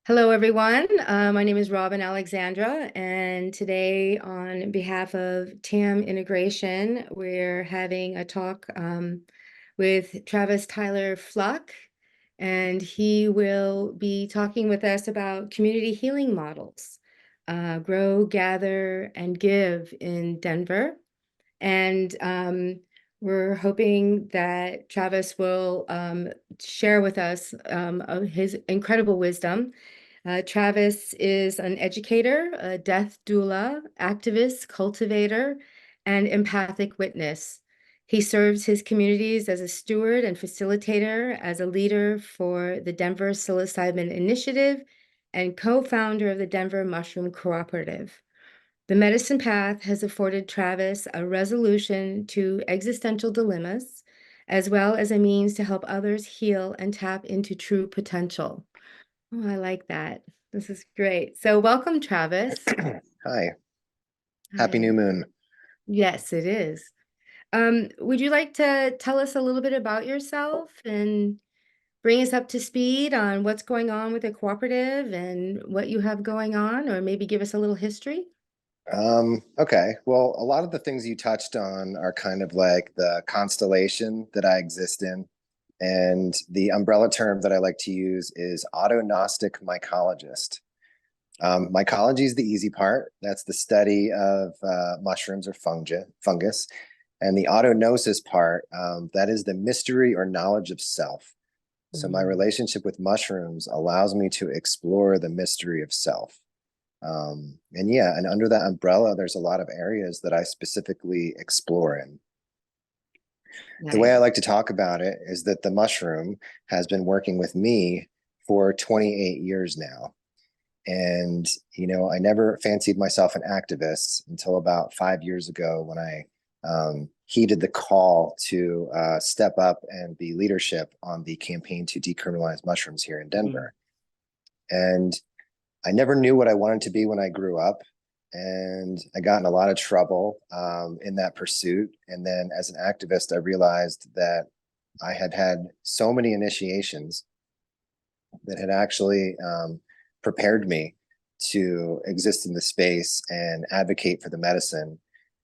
Hello, everyone. My name is Robin Alexandra, and today, on behalf of TAM Integration, we're having a talk with Travis Tyler Fluck, and he will be talking with us about community healing models, grow, gather, and give in Denver. And we're hoping that Travis will share with us his incredible wisdom. Travis is an educator, a death doula, activist, cultivator, and empathic witness. He serves his communities as a steward and facilitator, as a leader for the Denver Psilocybin Initiative, and co-founder of the Denver Mushroom Cooperative. The medicine path has afforded Travis a resolution to existential dilemmas, as well as a means to help others heal and tap into true potential. Oh, I like that. This is great. So welcome, Travis. Hi, happy new Hi. moon. Yes, it is. Would you like to tell us a little bit about yourself and bring us up to speed on what's going on with the cooperative and what you have going on, or maybe give us a little history? Okay, well, a lot of the things you touched on are kind of like the constellation that I exist in. And the umbrella term that I like to use is autognostic mycologist. Mycology is the easy part. That's the study of mushrooms or fungus. And the autognosis part, that is the mystery or knowledge of self. So my Mm, relationship with mushrooms allows me to explore the mystery of self. And yeah, and under that umbrella, there's a lot of areas that I specifically explore in. The way I nice. like to talk about it is that the mushroom has been working with me for 28 years now. And, I never fancied myself an activist until about 5 years ago when I heeded the call to step up and be leadership on the campaign to decriminalize mushrooms here in Mm, Denver. And I never knew what I wanted to be when I grew up. And I got in a lot of trouble in that pursuit. And then as an activist, I realized that I had had so many initiations that had actually prepared me to exist in the space and advocate for the medicine.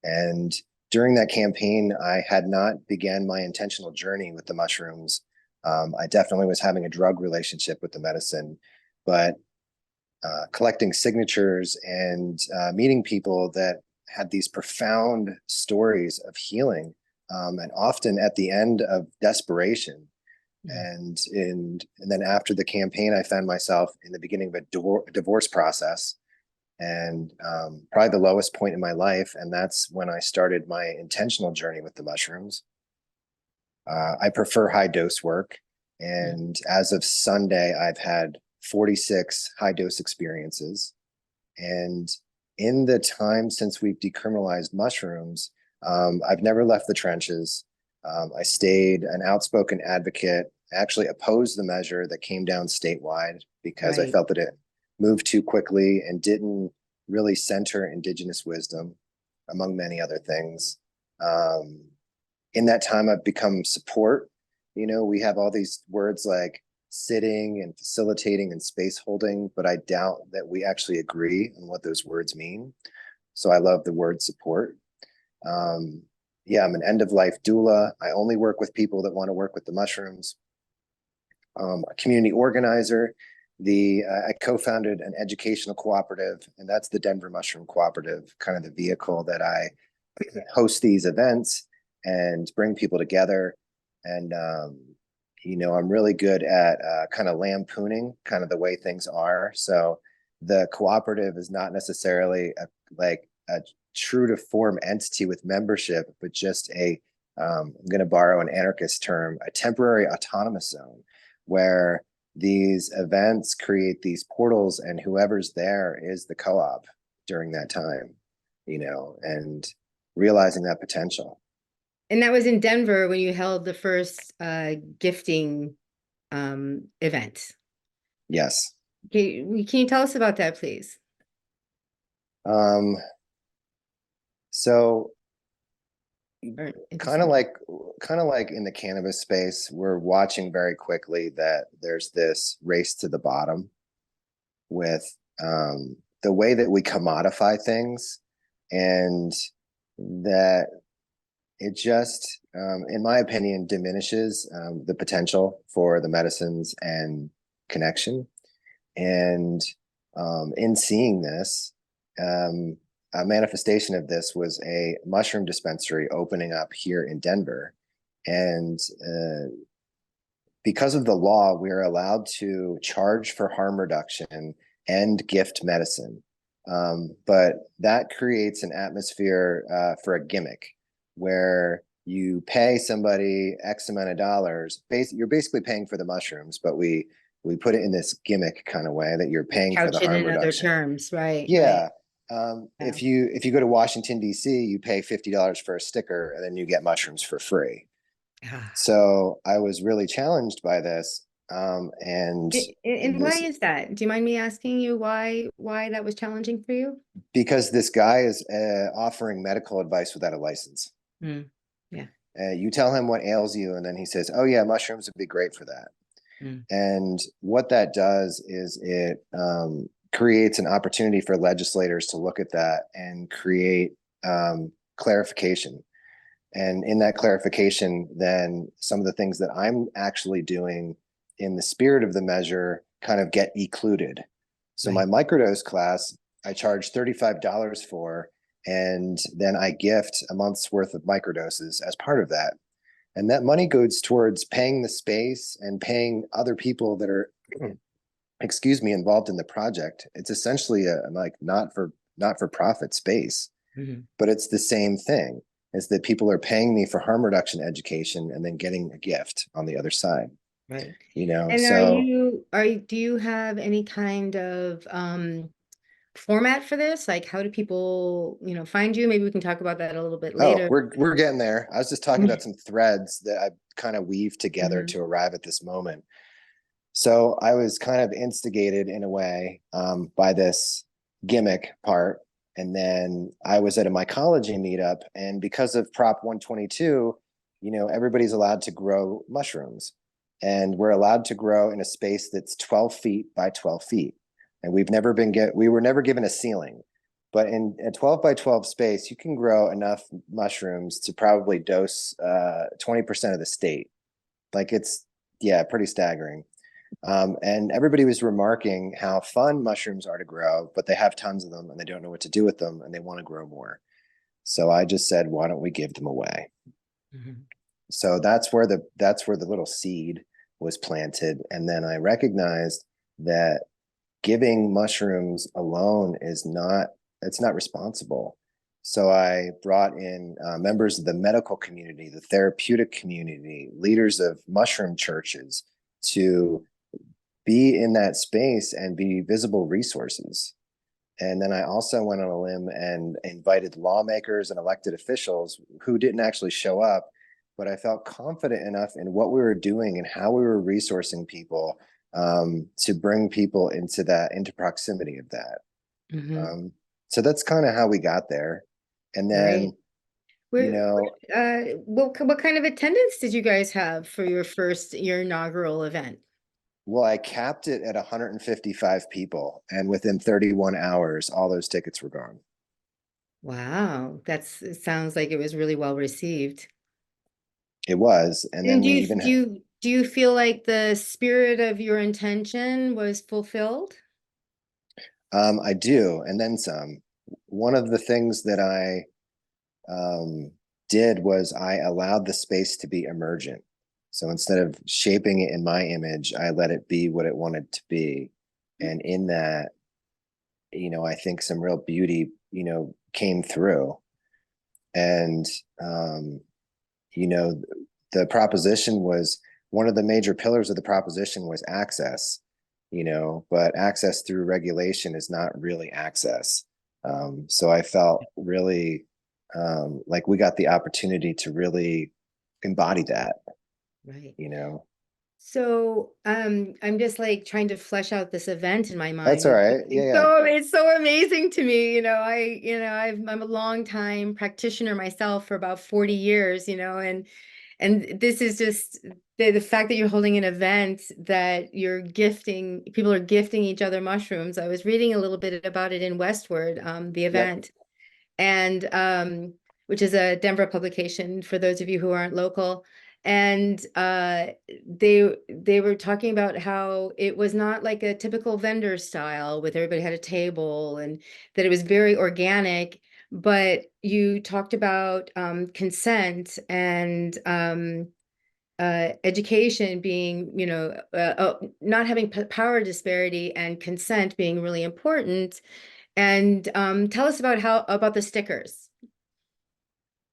And during that campaign, I had not began my intentional journey with the mushrooms. I definitely was having a drug relationship with the medicine, but collecting signatures and meeting people that had these profound stories of healing, and often at the end of desperation. mm. And then after the campaign, I found myself in the beginning of a divorce process, and probably the lowest point in my life. And that's when I started my intentional journey with the mushrooms. I prefer high dose work. Mm. And as of Sunday, I've had 46 high dose experiences. And in the time since we've decriminalized mushrooms, I've never left the trenches. I stayed an outspoken advocate. I actually opposed the measure that came down statewide because I Right. felt that it moved too quickly and didn't really center Indigenous wisdom, among many other things. Um, in that time, I've become support. We have all these words like sitting and facilitating and space holding, but I doubt that we actually agree on what those words mean. So I love the word support. Um, yeah, I'm an end of life doula. I only work with people that want to work with the mushrooms. A community organizer. I co-founded an educational cooperative, and that's the Denver Mushroom Cooperative, kind of the vehicle that I host these events and bring people together. And I'm really good at kind of lampooning kind of the way things are. So the cooperative is not necessarily like a true to form entity with membership, but just I'm going to borrow an anarchist term, a temporary autonomous zone where these events create these portals and whoever's there is the co-op during that time, and realizing that potential. And that was in Denver when you held the first gifting event. Yes. Can you tell us about that, please? Um, so Or kind of interesting. like kind of like in the cannabis space, we're watching very quickly that there's this race to the bottom. with the way that we commodify things, and that it just, in my opinion, diminishes the potential for the medicines and connection. And in seeing this, a manifestation of this was a mushroom dispensary opening up here in Denver. And because of the law, we are allowed to charge for harm reduction and gift medicine. But that creates an atmosphere for a gimmick where you pay somebody X amount of dollars. You're basically paying for the mushrooms, but we put it in this gimmick kind of way that you're paying for the Couch it harm in other reduction. terms, right? Right. Yeah. If you go to Washington, D.C., you pay $50 for a sticker and then you get mushrooms for free. Yeah. So I was really challenged by this. And And why this, is that? Do you mind me asking you why that was challenging for you? because this guy is offering medical advice without a license. Mm. Yeah. You tell him what ails you, and then he says, "Oh yeah, mushrooms would be great for that." Mm. And what that does is it creates an opportunity for legislators to look at that and create clarification. And in that clarification, then some of the things that I'm actually doing in the spirit of the measure kind of get included. So my Right. microdose class, I charge $35 for, and then I gift a month's worth of microdoses as part of that. And that money goes towards paying the space and paying other people that are, excuse me, involved in the project. It's essentially a like not for profit space, Mhm. but it's the same thing. Is that people are paying me for harm reduction education and then getting a gift on the other side. Right. You know, And so do you have any kind of format for this? Like, how do people, find you? Maybe we can talk about that a little bit oh, later. we're getting there. I was just talking about some threads that I kind of weave together Mhm. to arrive at this moment. So I was kind of instigated in a way by this gimmick part. And then I was at a mycology meetup, and because of Prop 122, everybody's allowed to grow mushrooms, and we're allowed to grow in a space that's 12 feet by 12 feet. And we were never given a ceiling, but in a 12 by 12 space, you can grow enough mushrooms to probably dose 20% of the state. Like it's, yeah, pretty staggering. And everybody was remarking how fun mushrooms are to grow, but they have tons of them and they don't know what to do with them and they want to grow more. So I just said, why don't we give them away? Mhm. So that's where the little seed was planted. And then I recognized that giving mushrooms alone it's not responsible. So I brought in members of the medical community, the therapeutic community, leaders of mushroom churches to be in that space and be visible resources. And then I also went on a limb and invited lawmakers and elected officials who didn't actually show up, but I felt confident enough in what we were doing and how we were resourcing people to bring people into proximity of that. Mhm. Um, so that's kind of how we got there. And Great. then, you know, What kind of attendance did you guys have for your inaugural event? well, I capped it at 155 people, and within 31 hours, all those tickets were gone. Wow, it sounds like it was really well received. It was, and And then we even do you feel like the spirit of your intention was fulfilled? I do, and then some. One of the things that I did was I allowed the space to be emergent. So instead of shaping it in my image, I let it be what it wanted to be. And in that, I think some real beauty, came through. And, um, you know, the proposition was one of the major pillars of the proposition was access, but access through regulation is not really access. So I felt really like we got the opportunity to really embody that, Right. you know. So, I'm just like trying to flesh out this event in my That's mind. all right. Yeah, yeah. It's so amazing to me. I'm a long time practitioner myself for about 40 years, and this is just the fact that you're holding an event that people are gifting each other mushrooms. I was reading a little bit about it in Westward, the Yep. event, and which is a Denver publication for those of you who aren't local. And they were talking about how it was not like a typical vendor style with everybody had a table, and that it was very organic. But you talked about consent and education being, not having power disparity and consent being really important. And tell us about the stickers.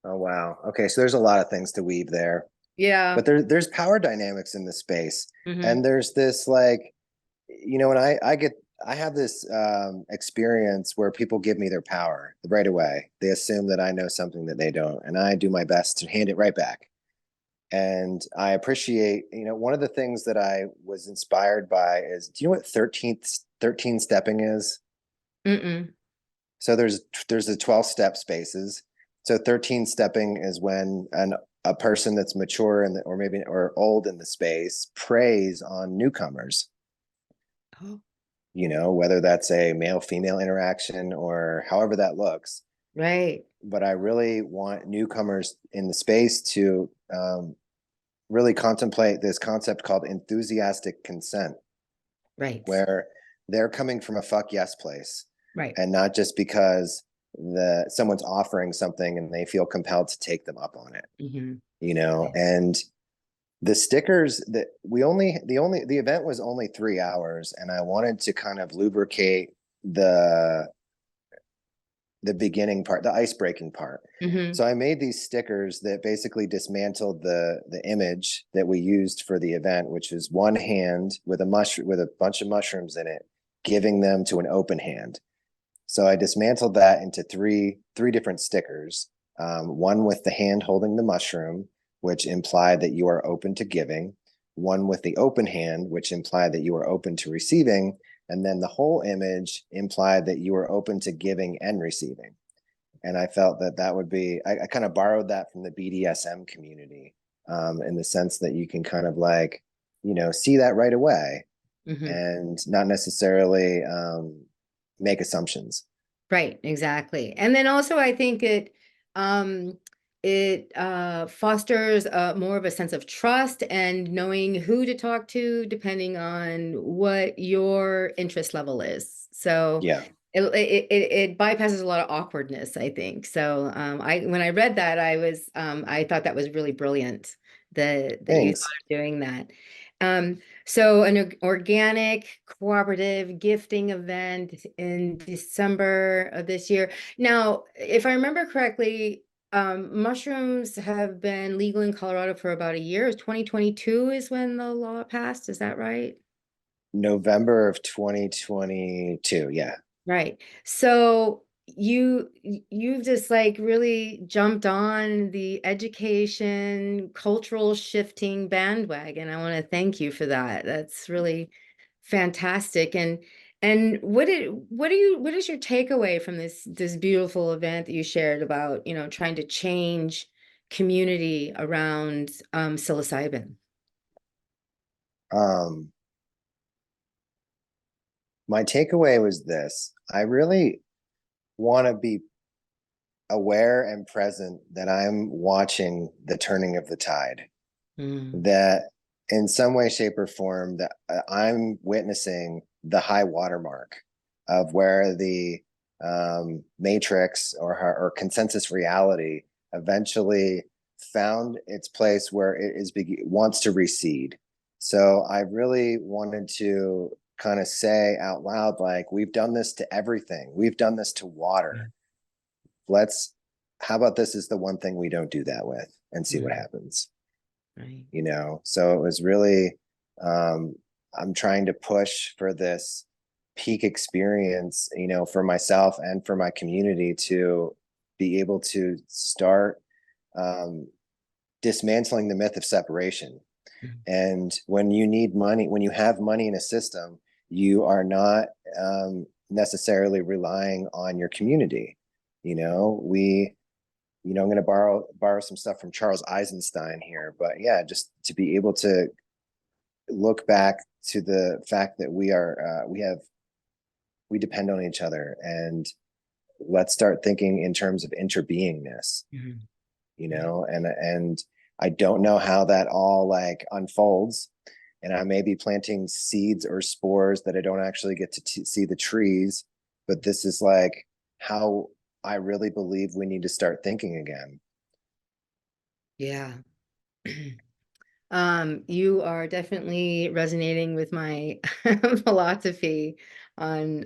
Oh, wow. Okay, so there's a lot of things to weave there, Yeah. but there's power dynamics in the space, Hmm. and there's this like, when I have this experience where people give me their power right away. They assume that I know something that they don't, and I do my best to hand it right back. And I appreciate, one of the things that I was inspired by is, do you know what 13 stepping is? Mm-mm. So there's the 12 step spaces. So 13 stepping is when a person that's mature or maybe or old in the space preys on newcomers, Oh, whether that's a male female interaction or however that looks. right, But I really want newcomers in the space to really contemplate this concept called enthusiastic consent, right, where they're coming from a fuck yes place, right. and not just because someone's offering something and they feel compelled to take them up on it, Hmm. and the stickers that the event was only 3 hours, and I wanted to kind of lubricate the beginning part, the ice breaking part. Hmm. So I made these stickers that basically dismantled the image that we used for the event, which is one hand with a bunch of mushrooms in it, giving them to an open hand. So I dismantled that into three different stickers. One with the hand holding the mushroom, which implied that you are open to giving. One with the open hand, which implied that you are open to receiving. And then the whole image implied that you are open to giving and receiving. And I felt that would be, I kind of borrowed that from the BDSM community, in the sense that you can kind of like, see that right away Hmm. and not necessarily make assumptions. Right, exactly. And then also I think um it fosters more of a sense of trust and knowing who to talk to depending on what your interest level is. So Yeah. it bypasses a lot of awkwardness, I think. So I when I read that, I thought that was really brilliant that you thought Thanks. of doing that. So an organic cooperative gifting event in December of this year. Now, if I remember correctly, mushrooms have been legal in Colorado for about a year. 2022 is when the law passed. Is that right? November of 2022. Yeah. Right. So you've just like really jumped on the education, cultural shifting bandwagon. I want to thank you for that. That's really fantastic. And what is your takeaway from this beautiful event that you shared about, trying to change community around psilocybin? Um, my takeaway was this. I really want to be aware and present that I'm watching the turning of the tide, Mm, that in some way, shape, or form, that I'm witnessing the high watermark of where the matrix or consensus reality eventually found its place where wants to recede. So I really wanted to kind of say out loud, like, we've done this to everything. We've done this to water. Let's, how about this is the one thing we don't do that with, and see what mm, happens, right. so it was really, um I'm trying to push for this peak experience, for myself and for my community, to be able to start um dismantling the myth of separation. Mm, And when you need money, when you have money in a system, you are not necessarily relying on your community. We I'm going to borrow some stuff from Charles Eisenstein here, but yeah, just to be able to look back to the fact that we depend on each other, and let's start thinking in terms of interbeingness, Mhm. and I don't know how that all like unfolds, and I may be planting seeds or spores that I don't actually get to see the trees, but this is like how I really believe we need to start thinking again. Yeah. You are definitely resonating with my philosophy on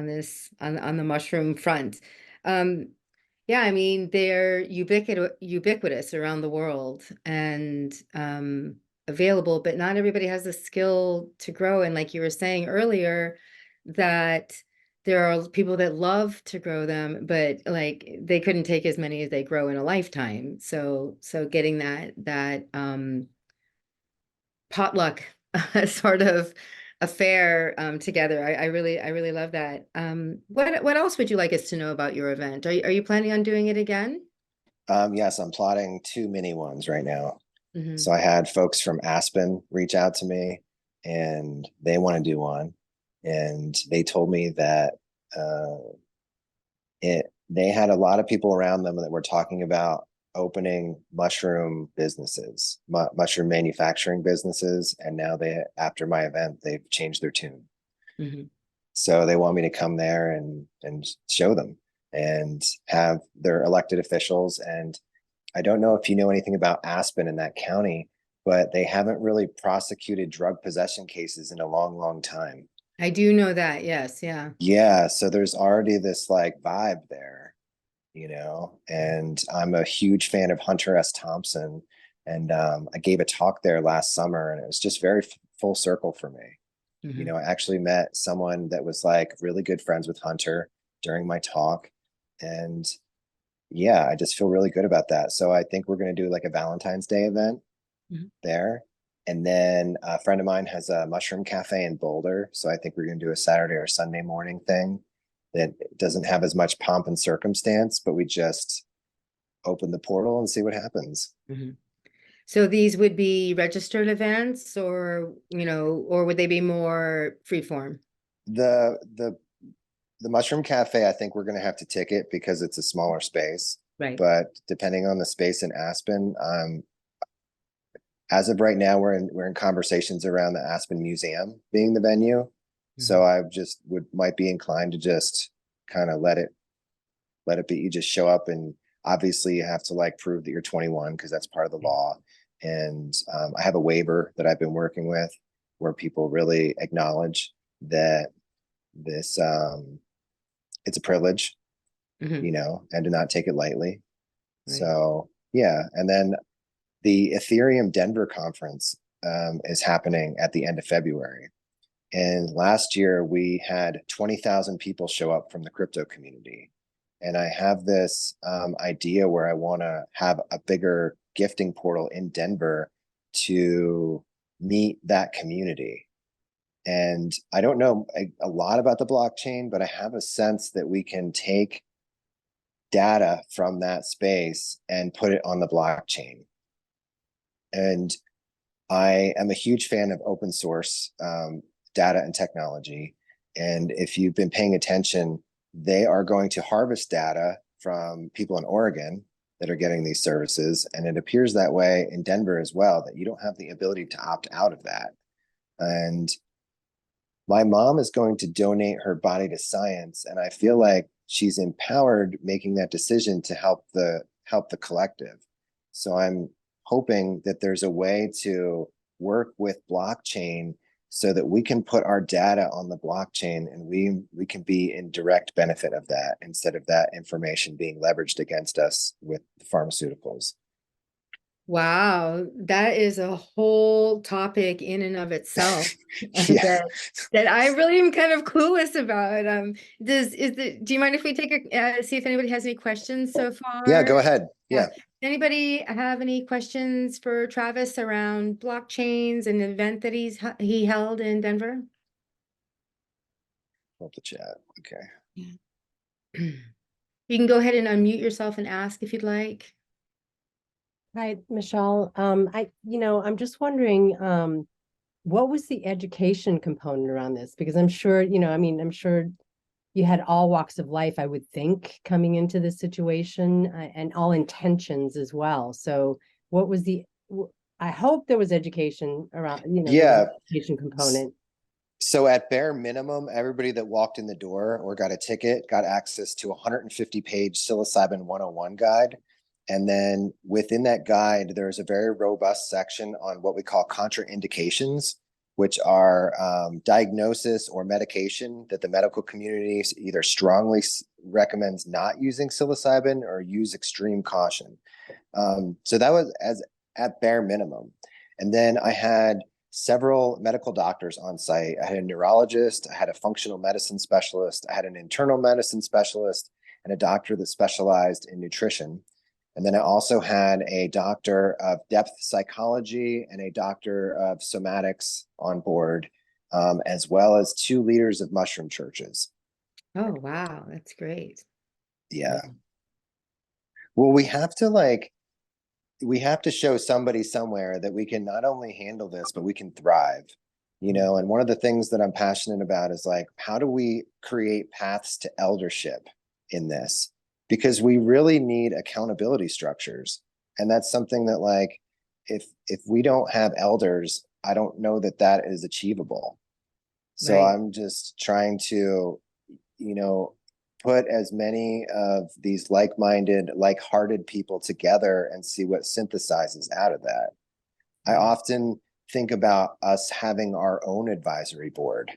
this on the mushroom front. Um, yeah, I mean they're ubiquitous around the world and available, but not everybody has the skill to grow. And like you were saying earlier, that there are people that love to grow them, but like they couldn't take as many as they grow in a lifetime. So getting that potluck sort of affair together. I really love that. What else would you like us to know about your event? Are you planning on doing it again? Yes, I'm plotting two mini ones right now. So Hmm. I had folks from Aspen reach out to me, and they want to do one. And they told me that uh, they had a lot of people around them that were talking about opening mushroom businesses, mushroom manufacturing businesses. And now after my event, they've changed their tune. Hmm. So they want me to come there and show them and have their elected officials. And I don't know if you know anything about Aspen in that county, but they haven't really prosecuted drug possession cases in a long, long time. I do know that. Yes. Yeah. Yeah, so there's already this like vibe there, and I'm a huge fan of Hunter S. Thompson. And I gave a talk there last summer, and it was just very full circle for me. Hmm. I actually met someone that was like really good friends with Hunter during my talk. And yeah, I just feel really good about that. So I think we're going to do like a Valentine's Day event Hmm. there. And then a friend of mine has a mushroom cafe in Boulder. So I think we're going to do a Saturday or Sunday morning thing that doesn't have as much pomp and circumstance, but we just open the portal and see what happens. Hmm. So these would be registered events, or would they be more freeform? The the mushroom cafe, I think we're going to have to ticket because it's a smaller space. Right. But depending on the space in Aspen, as of right now, we're in conversations around the Aspen Museum being the venue. So Hmm. I just might be inclined to just kind of let it be. You just show up, and obviously you have to like prove that you're 21 because that's part of the law. And I have a waiver that I've been working with where people really acknowledge that this it's a privilege, Hmm. and to not take it lightly. Right. So yeah, and then the Ethereum Denver conference is happening at the end of February. And last year we had 20,000 people show up from the crypto community. And I have this idea where I want to have a bigger gifting portal in Denver to meet that community. And I don't know a lot about the blockchain, but I have a sense that we can take data from that space and put it on the blockchain. And I am a huge fan of open source data and technology. And if you've been paying attention, they are going to harvest data from people in Oregon that are getting these services. And it appears that way in Denver as well, that you don't have the ability to opt out of that. And my mom is going to donate her body to science. And I feel like she's empowered making that decision to help the collective. So I'm hoping that there's a way to work with blockchain so that we can put our data on the blockchain, and we can be in direct benefit of that instead of that information being leveraged against us with pharmaceuticals. Wow, that is a whole topic in and of itself Yeah. that I really am kind of clueless about. Do you mind if we take see if anybody has any questions so Yeah, far? go ahead. Yeah. Yeah. Anybody have any questions for Travis around blockchains and the event that he held in Denver? Hold the chat. Okay. Yeah. You can go ahead and unmute yourself and ask if you'd like. Hi, Michelle. I'm just wondering, what was the education component around this? Because I'm sure, I'm sure you had all walks of life, I would think, coming into this situation, and all intentions as well. So what was I hope there was education around, there was Yeah. an education component. So at bare minimum, everybody that walked in the door or got a ticket got access to a 150-page psilocybin 101 guide. And then within that guide, there's a very robust section on what we call contraindications, which are diagnosis or medication that the medical community either strongly recommends not using psilocybin or use extreme caution. So that was as at bare minimum. And then I had several medical doctors on site. I had a neurologist, I had a functional medicine specialist, I had an internal medicine specialist, and a doctor that specialized in nutrition. And then I also had a doctor of depth psychology and a doctor of somatics on board, as well as 2 leaders of mushroom churches. Oh, wow. That's great. Yeah. Well, we have to show somebody somewhere that we can not only handle this, but we can thrive, and one of the things that I'm passionate about is like, how do we create paths to eldership in this? Because we really need accountability structures. And that's something that, like, if we don't have elders, I don't know that that is achievable. So Right. I'm just trying to, you know, put as many of these like-minded, like-hearted people together and see what synthesizes out of that. I often think about us having our own advisory board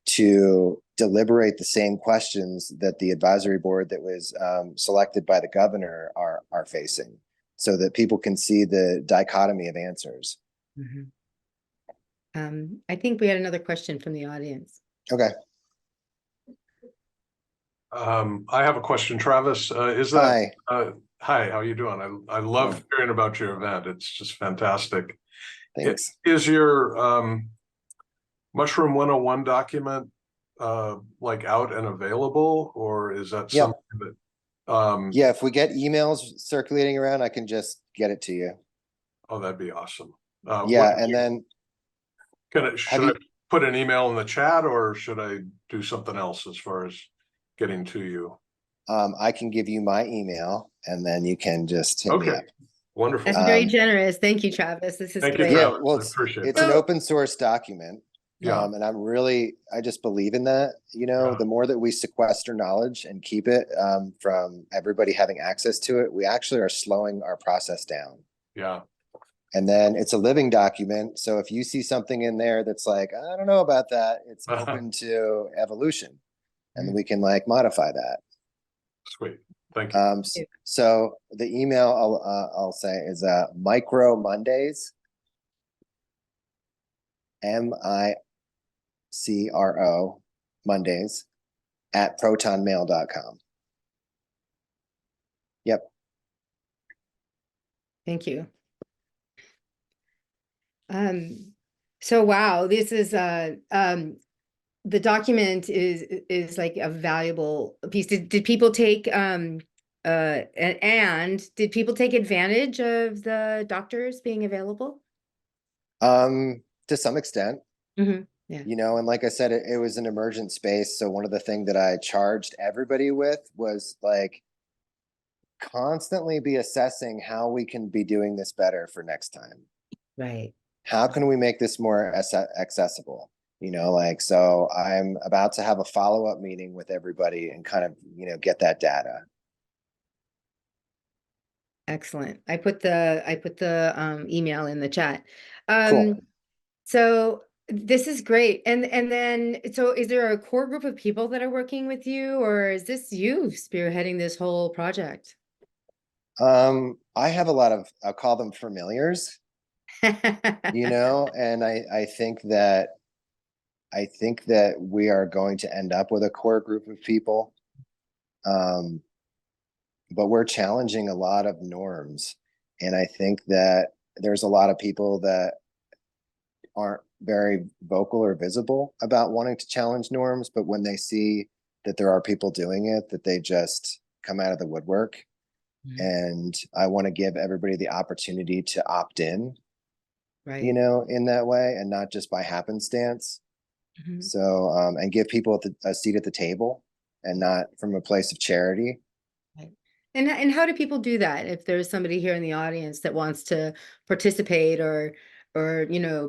to deliberate the same questions that the advisory board that was selected by the governor are facing, so that people can see the dichotomy of answers. Mhm. I think we had another question from the audience. Okay. I have a question, Travis. Hi. Hi, how you doing? I love hearing about your event. It's just fantastic. Thanks. Is your Mushroom 101 document like out and available, or is that Yeah. something that Yeah, if we get emails circulating around, I can just get it to you. oh, that'd be awesome. Yeah, and then should I put an email in the chat, or should I do something else as far as getting to you? I can give you my email, and then you can just hit me up. Wonderful. That's very generous. Thank you, Travis. This is Thank you, great. Yeah, Travis. well, I appreciate it's that. an open source document. Yeah. And I just believe in that. Yeah. The more that we sequester knowledge and keep it from everybody having access to it, we actually are slowing our process down. Yeah. And then it's a living document. So if you see something in there that's like, I don't know about that, it's open to evolution, and we can like modify that. Sweet. Thank you. So the email I'll say is micro Mondays, MICRO Mondays at protonmail.com. Yep. Thank you. So wow, this is the document is like a valuable piece. Did people take and did people take advantage of the doctors being available? To some extent. Mm-hmm. Yeah. And like I said, it was an emergent space. So one of the things that I charged everybody with was like constantly be assessing how we can be doing this better for next time. Right. How can we make this more accessible? So I'm about to have a follow-up meeting with everybody and kind of, get that data. Excellent. I put the email in the chat. Cool. So this is great. And then, so is there a core group of people that are working with you, or is this you spearheading this whole project? I have a lot of, I'll call them familiars, and I think that we are going to end up with a core group of people. But we're challenging a lot of norms. And I think that there's a lot of people that aren't very vocal or visible about wanting to challenge norms, but when they see that there are people doing it, that they just come out of the woodwork. And I want to give everybody the opportunity to opt in, Right. in that way, and not just by happenstance. So, and give people a seat at the table, and not from a place of charity. Right. And how do people do that? If there's somebody here in the audience that wants to participate or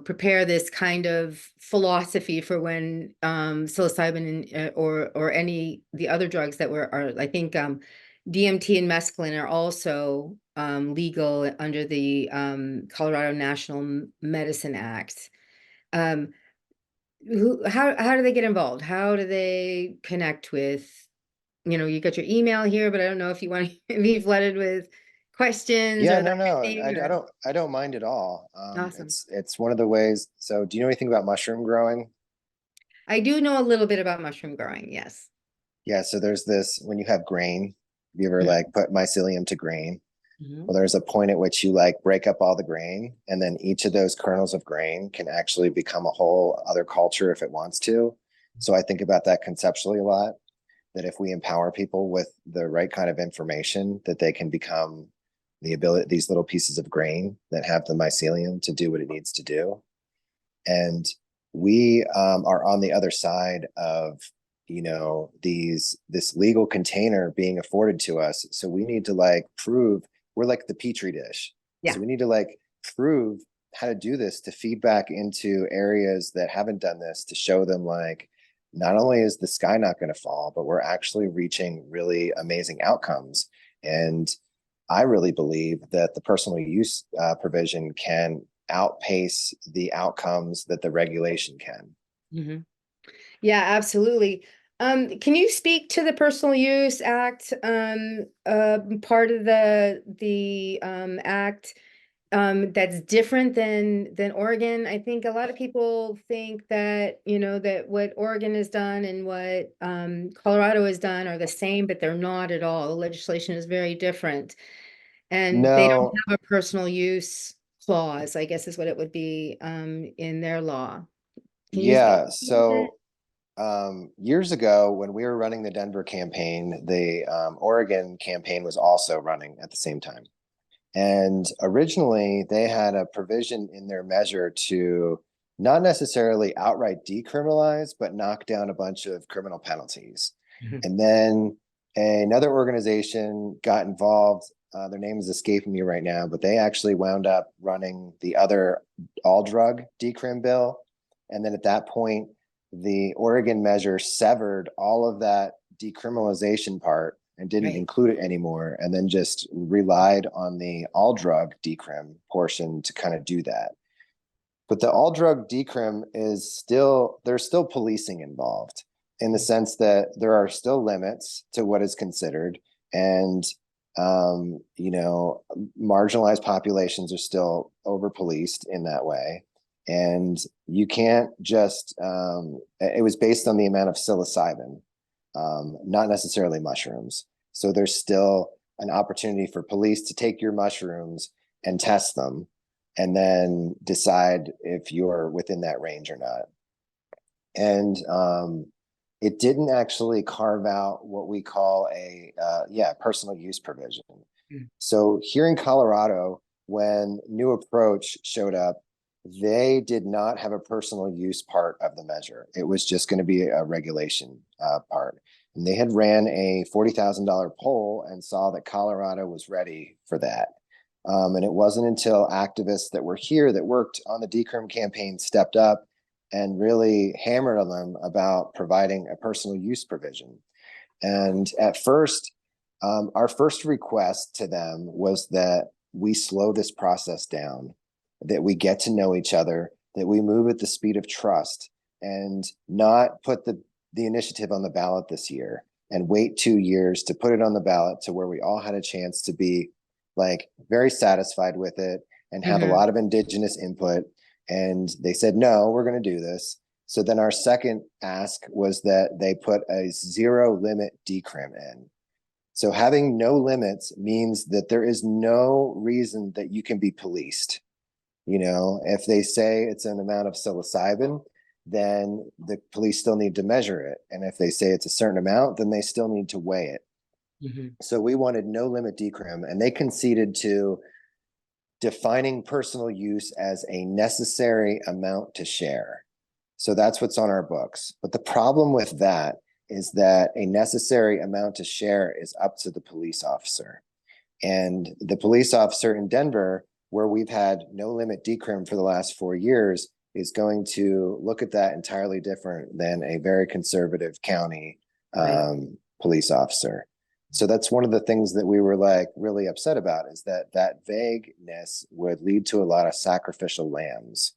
prepare this kind of philosophy for when psilocybin or any the other drugs that are I think DMT and mescaline are also legal under the Colorado National Medicine Act. How do they get involved? How do they connect with, you got your email here, but I don't know if you want to be flooded with questions Yeah, or that no, kind of thing, or I don't mind at all. awesome. It's one of the ways. So do you know anything about mushroom growing? I do know a little bit about mushroom growing, yes. Yeah, so there's this, when you have grain, have you ever like put mycelium to grain? Well, there's a point at which you like break up all the grain, and then each of those kernels of grain can actually become a whole other culture if it wants to. So I think about that conceptually a lot, that if we empower people with the right kind of information, that they can become the ability, these little pieces of grain that have the mycelium to do what it needs to do. And we are on the other side of this legal container being afforded to us. So we need to like prove we're like the petri dish. Yeah. So we need to like prove how to do this, to feed back into areas that haven't done this, to show them like, not only is the sky not going to fall, but we're actually reaching really amazing outcomes. And I really believe that the personal use provision can outpace the outcomes that the regulation can. Yeah, absolutely. Can you speak to the Personal Use Act, part of the act that's different than Oregon? I think a lot of people think that, that what Oregon has done and what Colorado has done are the same, but they're not at all. The legislation is very different. And they don't No, have a personal use clause, I guess is what it would be in their law. Can you speak yeah. to that? So years ago, when we were running the Denver campaign, the Oregon campaign was also running at the same time. And originally, they had a provision in their measure to not necessarily outright decriminalize, but knock down a bunch of criminal penalties. And then another organization got involved. Their name is escaping me right now, but they actually wound up running the other all drug decrim bill. And then at that point, the Oregon measure severed all of that decriminalization part and didn't include it anymore, and then just relied on the all drug decrim portion to kind of do that. But the all drug decrim is still, there's still policing involved, in the sense that there are still limits to what is considered, and marginalized populations are still over policed in that way. And you can't just it was based on the amount of psilocybin, not necessarily mushrooms. So there's still an opportunity for police to take your mushrooms and test them, and then decide if you're within that range or not. And it didn't actually carve out what we call a personal use provision. So here in Colorado, when New Approach showed up, they did not have a personal use part of the measure. It was just going to be a regulation part. And they had ran a $40,000 poll and saw that Colorado was ready for that. And it wasn't until activists that were here that worked on the decrim campaign stepped up and really hammered on them about providing a personal use provision. And at first, our first request to them was that we slow this process down, that we get to know each other, that we move at the speed of trust, and not put the initiative on the ballot this year and wait 2 years to put it on the ballot to where we all had a chance to be like very satisfied with it and have a lot of indigenous input. And they said, no, we're going to do this. So then our second ask was that they put a zero limit decrim in. So having no limits means that there is no reason that you can be policed. If they say it's an amount of psilocybin, then the police still need to measure it. And if they say it's a certain amount, then they still need to weigh it. Mhm. So we wanted no limit decrim, and they conceded to defining personal use as a necessary amount to share. So that's what's on our books. But the problem with that is that a necessary amount to share is up to the police officer. And the police officer in Denver, where we've had no limit decrim for the last 4 years, is going to look at that entirely different than a very conservative county police officer. So that's one of the things that we were like really upset about, is that that vagueness would lead to a lot of sacrificial lambs,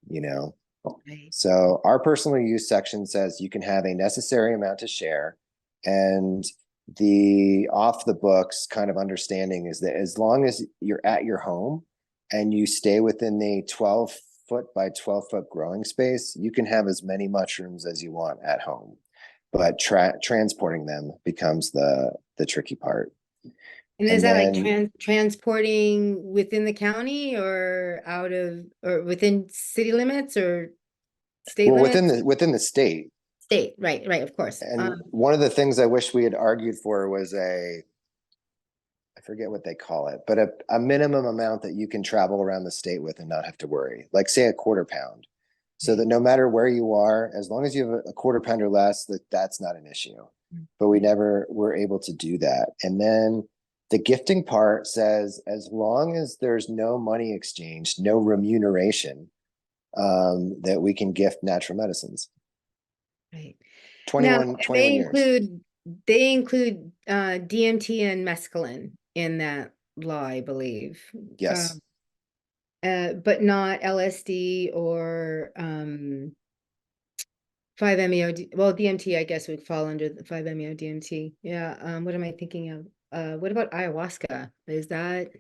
you know? Right. So our personal use section says you can have a necessary amount to share, and the off the books kind of understanding is that as long as you're at your home and you stay within the 12-foot by 12-foot growing space, you can have as many mushrooms as you want at home. But transporting them becomes the tricky part. And is And that like then transporting within the county or out of, or within city limits or state well, limits? within the state. State, right, of course. And one of the things I wish we had argued for was I forget what they call it, but a minimum amount that you can travel around the state with and not have to worry, like say a quarter pound. So that no matter where you are, as long as you have a quarter pound or less, that's not an issue. But we never were able to do that. And then the gifting part says, as long as there's no money exchange, no remuneration, that we can gift natural medicines. Right. 21 Now, years. they include DMT and mescaline in that law, I believe. Yes. But not LSD or 5-MeO. Well, DMT, I guess, would fall under the 5-MeO DMT. Yeah. What am I thinking of? What about ayahuasca? Is that?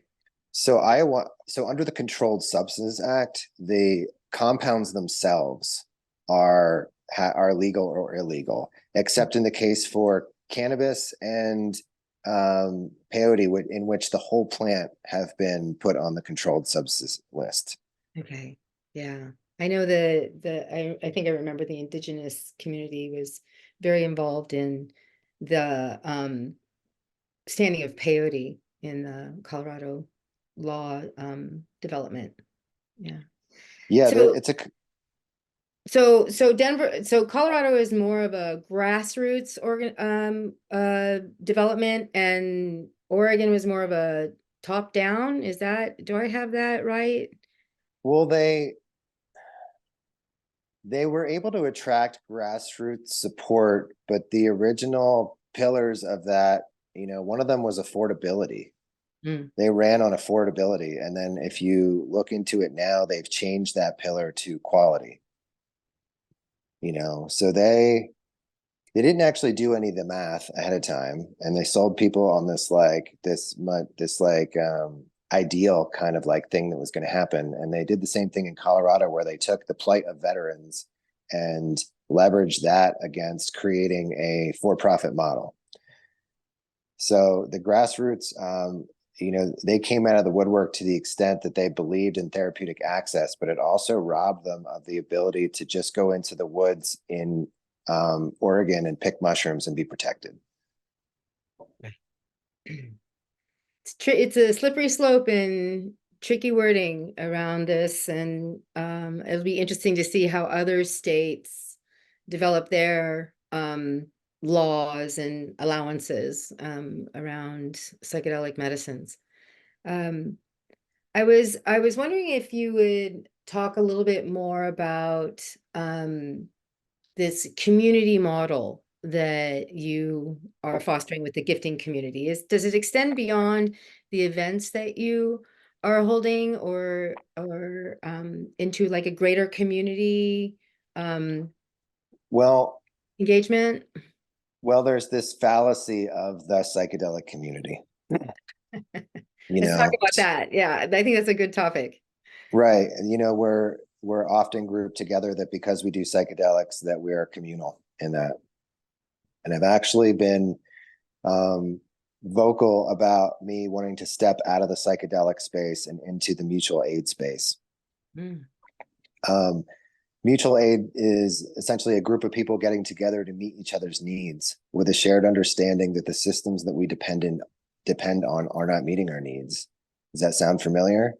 So under the Controlled Substances Act, the compounds themselves are legal or illegal, except in the case for cannabis and peyote, in which the whole plant have been put on the controlled substances list. Okay. Yeah. I know I think I remember the indigenous community was very involved in the standing of peyote in the Colorado law development. Yeah. Yeah, So it's a so Colorado is more of a grassroots development, and Oregon was more of a top down. Do I have that right? well, they were able to attract grassroots support, but the original pillars of that, one of them was affordability. They ran on affordability. And then if you look into it now, they've changed that pillar to quality. So they didn't actually do any of the math ahead of time, and they sold people on this ideal kind of like thing that was going to happen. And they did the same thing in Colorado, where they took the plight of veterans and leveraged that against creating a for-profit model. So the grassroots, they came out of the woodwork to the extent that they believed in therapeutic access, but it also robbed them of the ability to just go into the woods in Oregon and pick mushrooms and be protected. It's a slippery slope and tricky wording around this, and it'll be interesting to see how other states develop their laws and allowances around psychedelic medicines. I was wondering if you would talk a little bit more about this community model that you are fostering with the gifting community. Does it extend beyond the events that you are holding, or into like a greater community Well, engagement? Well, there's this fallacy of the psychedelic community. Let's talk about that. Yeah, I think that's a good topic. Right. We're often grouped together that because we do psychedelics that we are communal in that. And I've actually been vocal about me wanting to step out of the psychedelic space and into the mutual aid space. Mutual aid is essentially a group of people getting together to meet each other's needs with a shared understanding that the systems that we depend on are not meeting our needs. Does that sound familiar?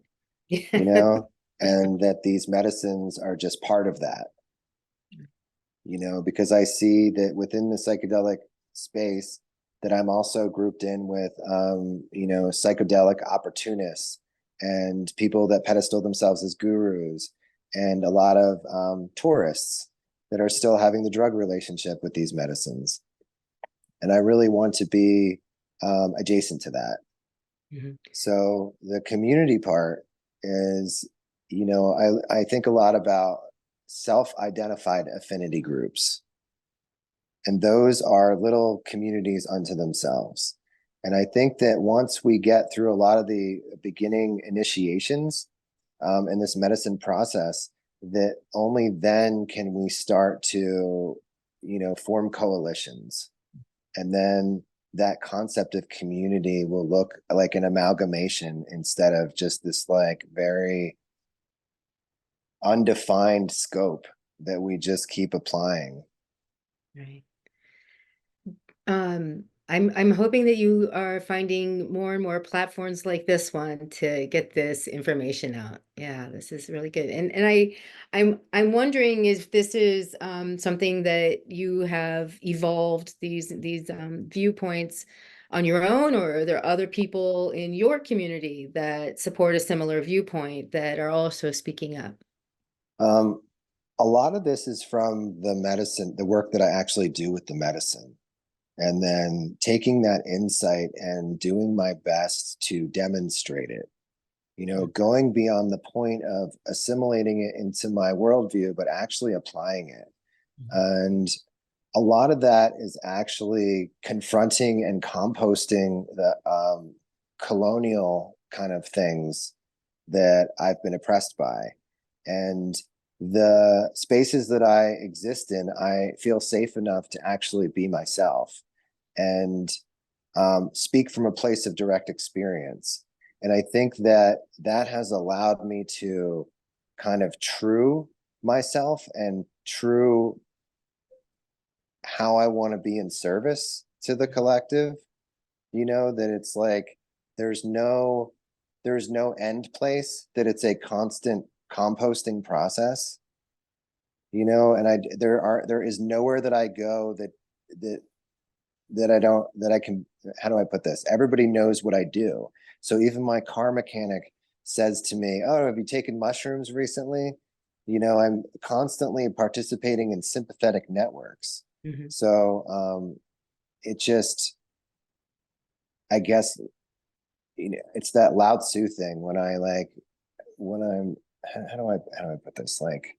You know, and that these medicines are just part of that, you know, because I see that within the psychedelic space that I'm also grouped in with, you know, psychedelic opportunists and people that pedestal themselves as gurus, and a lot of tourists that are still having the drug relationship with these medicines. And I really want to be adjacent to that. Mhm. So the community part is, you know, I think a lot about self-identified affinity groups. And those are little communities unto themselves. And I think that once we get through a lot of the beginning initiations in this medicine process, that only then can we start to, you know, form coalitions. And then that concept of community will look like an amalgamation instead of just this like very undefined scope that we just keep applying. Right. I'm hoping that you are finding more and more platforms like this one to get this information out. Yeah, this is really good. And I'm wondering if this is something that you have evolved these viewpoints on your own, or are there other people in your community that support a similar viewpoint that are also speaking up? Um, a lot of this is from the medicine, the work that I actually do with the medicine. And then taking that insight and doing my best to demonstrate it, you know, going beyond the point of assimilating it into my worldview, but actually applying it. And a lot of that is actually confronting and composting the colonial kind of things that I've been oppressed by. And the spaces that I exist in, I feel safe enough to actually be myself and speak from a place of direct experience. And I think that that has allowed me to kind of true myself and true how I want to be in service to the collective, you know, that it's like there's no end place, that it's a constant composting process, you know, and there is nowhere that I go that I don't, that I can, how do I put this? Everybody knows what I do. So even my car mechanic says to me, "Oh, have you taken mushrooms recently?" You know, I'm constantly participating in sympathetic networks. Mhm. So it just, I guess, you know, it's that Lao Tzu thing when I like, when I'm, how do I put this? Like,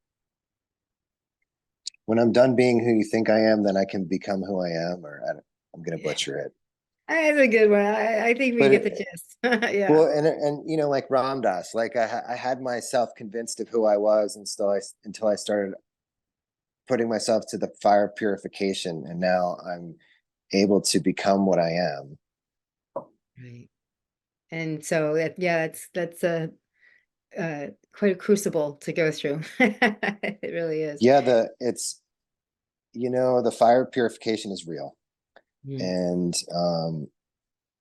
when I'm done being who you think I am, then I can become who I am, or I'm going to Yeah, butcher it. that's a good one. I think we But get the gist. Yeah. well, and you know, like Ram Dass, like I had myself convinced of who I was until I started putting myself to the fire of purification, and now I'm able to become what I am. Right. And so yeah, that's a quite a crucible to go through. It really is. Yeah, it's, you know, the fire of purification is real, Mm. and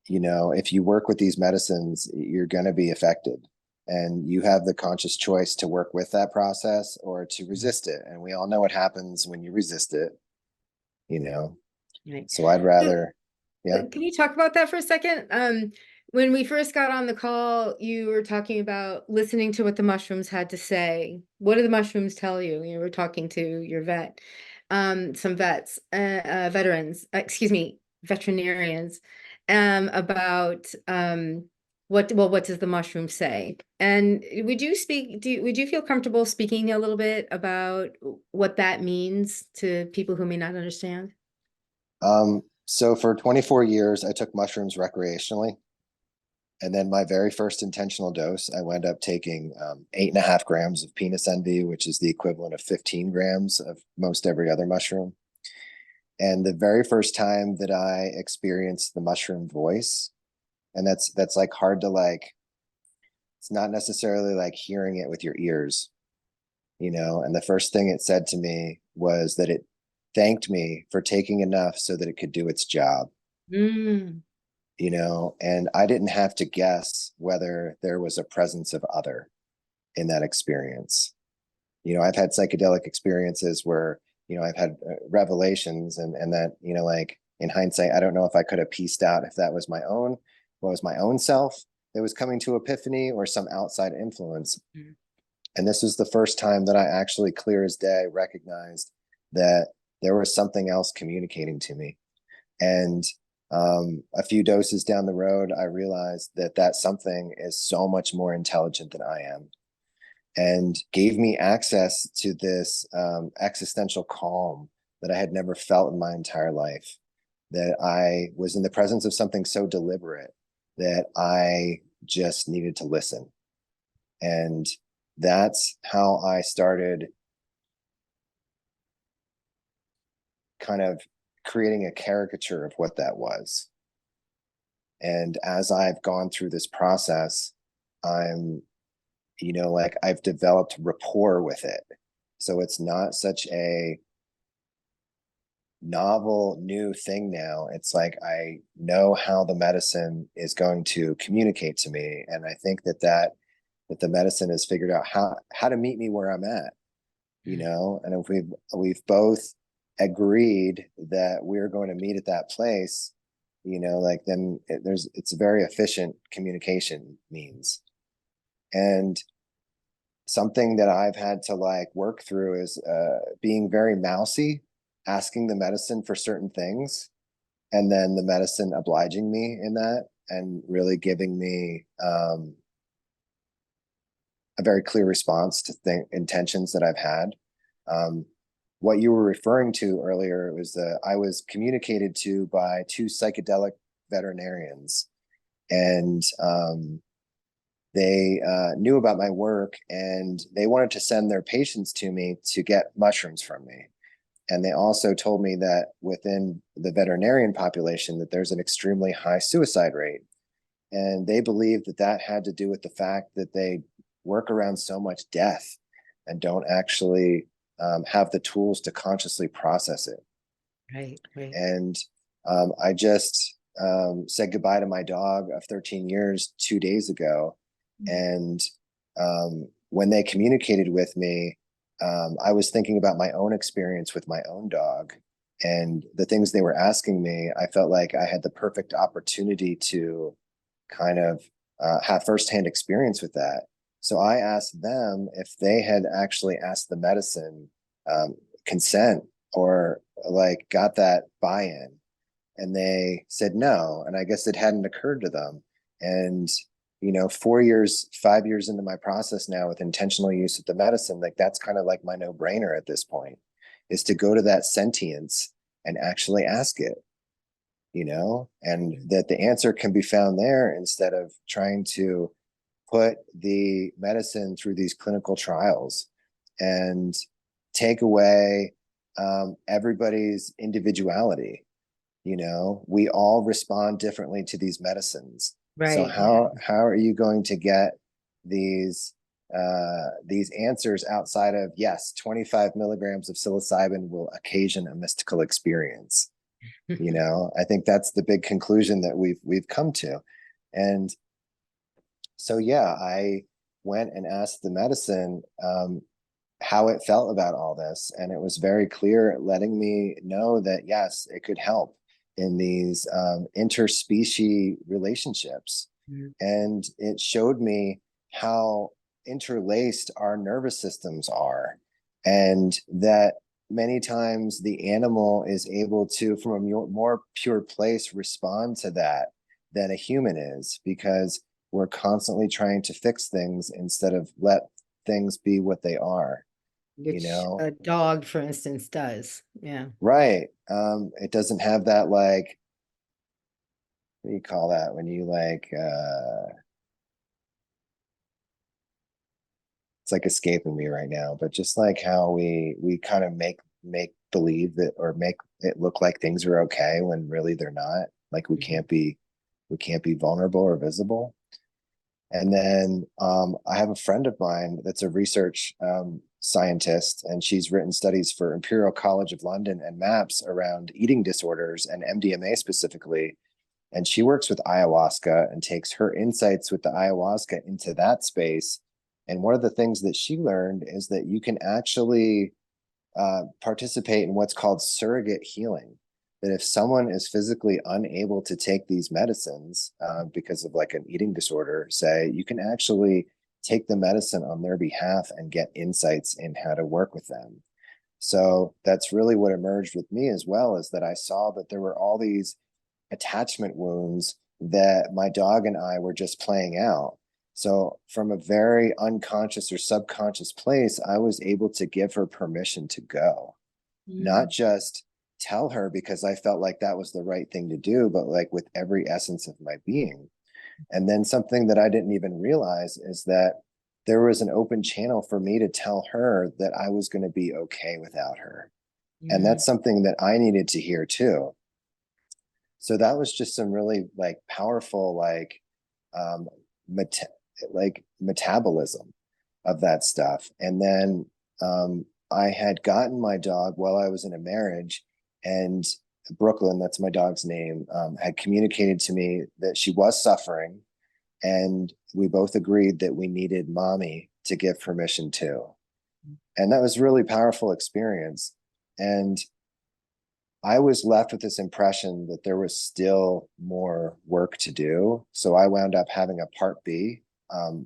you know, if you work with these medicines, you're going to be affected, and you have the conscious choice to work with that process or to resist it. And we all know what happens when you resist it, you know. Right. So I'd So, rather, yeah. can you talk about that for a second? When we first got on the call, you were talking about listening to what the mushrooms had to say. What do the mushrooms tell you? You were talking to your vet, some vets, veterans, excuse me, veterinarians, about what does the mushroom say? And would you feel comfortable speaking a little bit about what that means to people who may not understand? So for 24 years, I took mushrooms recreationally. And then my very first intentional dose, I wound up taking 8.5 grams of penis envy, which is the equivalent of 15 grams of most every other mushroom. And the very first time that I experienced the mushroom voice, and that's like hard to like, it's not necessarily like hearing it with your ears, you know, and the first thing it said to me was that it thanked me for taking enough so that it could do its job. Mm. You know, and I didn't have to guess whether there was a presence of other in that experience. You know, I've had psychedelic experiences where, you know, I've had revelations and that, you know, like in hindsight, I don't know if I could have pieced out if that was my own, what was my own self that was coming to epiphany or some outside influence. Mm. And this was the first time that I actually clear as day recognized that there was something else communicating to me. And a few doses down the road, I realized that that something is so much more intelligent than I am, and gave me access to this existential calm that I had never felt in my entire life. That I was in the presence of something so deliberate that I just needed to listen. And that's how I started kind of creating a caricature of what that was. And as I've gone through this process, I'm, you know, like I've developed rapport with it. So it's not such a novel new thing now. It's like I know how the medicine is going to communicate to me. And I think that the medicine has figured out how to meet me where I'm at, you know, and if we've both agreed that we're going to meet at that place, you know, like then it's a very efficient communication means. And something that I've had to like work through is being very mousy, asking the medicine for certain things, and then the medicine obliging me in that and really giving me a very clear response to intentions that I've had. What you were referring to earlier was that I was communicated to by two psychedelic veterinarians, and they knew about my work, and they wanted to send their patients to me to get mushrooms from me. And they also told me that within the veterinarian population that there's an extremely high suicide rate. And they believed that that had to do with the fact that they work around so much death and don't actually have the tools to consciously process it. Right, right. And I just said goodbye to my dog of 13 years 2 days ago. And when they communicated with me, I was thinking about my own experience with my own dog and the things they were asking me. I felt like I had the perfect opportunity to kind of have firsthand experience with that. So I asked them if they had actually asked the medicine consent or like got that buy-in. And they said no. And I guess it hadn't occurred to them. And, you know, 4 years, 5 years into my process now with intentional use of the medicine, like that's kind of like my no-brainer at this point, is to go to that sentience and actually ask it, you know, and that the answer can be found there instead of trying to put the medicine through these clinical trials and take away everybody's individuality. You know, we all respond differently to these medicines. So Right. how are you going to get these answers outside of, yes, 25 milligrams of psilocybin will occasion a mystical experience? You know, I think that's the big conclusion that we've come to. And so yeah, I went and asked the medicine how it felt about all this, and it was very clear, letting me know that yes, it could help in these interspecies relationships. Mhm. And it showed me how interlaced our nervous systems are, and that many times the animal is able to, from a more pure place, respond to that than a human is, because we're constantly trying to fix things instead of let things be what they are, you Which know? a dog, for instance, does. Yeah. Right. It doesn't have that, like, what do you call that when you like it's like escaping me right now, but just like how we kind of make believe that, or make it look like things are okay when really they're not. Like we Mhm. can't be vulnerable or visible. And then I have a friend of mine that's a research scientist, and she's written studies for Imperial College of London and MAPS around eating disorders and MDMA specifically. And she works with ayahuasca and takes her insights with the ayahuasca into that space. And one of the things that she learned is that you can actually participate in what's called surrogate healing. That if someone is physically unable to take these medicines because of like an eating disorder, say, you can actually take the medicine on their behalf and get insights in how to work with them. So that's really what emerged with me as well, is that I saw that there were all these attachment wounds that my dog and I were just playing out. So from a very unconscious or subconscious place, I was able to give her permission to go, not just tell her because I felt like that was the right thing to do, but like with every essence of my being. And then something that I didn't even realize is that there was an open channel for me to tell her that I was going to be okay without her. And that's something that I needed to hear too. So that was just some really like powerful, like, metabolism of that stuff. And then I had gotten my dog while I was in a marriage, and Brooklyn, that's my dog's name, had communicated to me that she was suffering, and we both agreed that we needed mommy to give permission to. And that was a really powerful experience. And I was left with this impression that there was still more work to do. So I wound up having a part B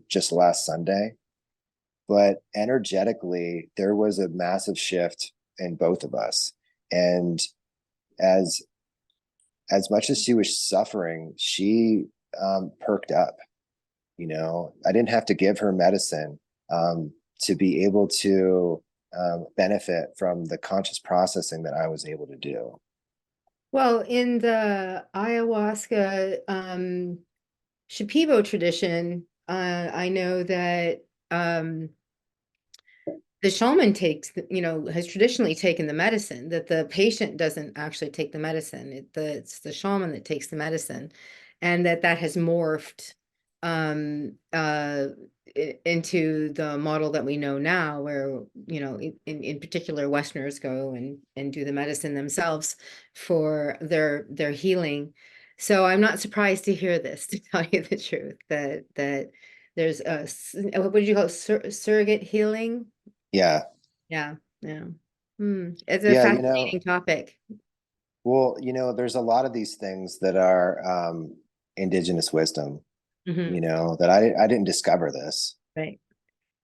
just last Sunday. But energetically, there was a massive shift in both of us. And as much as she was suffering, she perked up. You know, I didn't have to give her medicine to be able to benefit from the conscious processing that I was able to do. Well, in the ayahuasca Shipibo tradition, I know that the shaman takes, has traditionally taken the medicine, that the patient doesn't actually take the medicine. It's the shaman that takes the medicine, and that has morphed into the model that we know now, where, in particular, Westerners go and do the medicine themselves for their healing. So I'm not surprised to hear this, to tell you the truth, that there's what did you call it? Surrogate healing? Yeah. Yeah, yeah. It's a Yeah, fascinating topic. well, there's a lot of these things that are indigenous wisdom, that I didn't discover this, Right.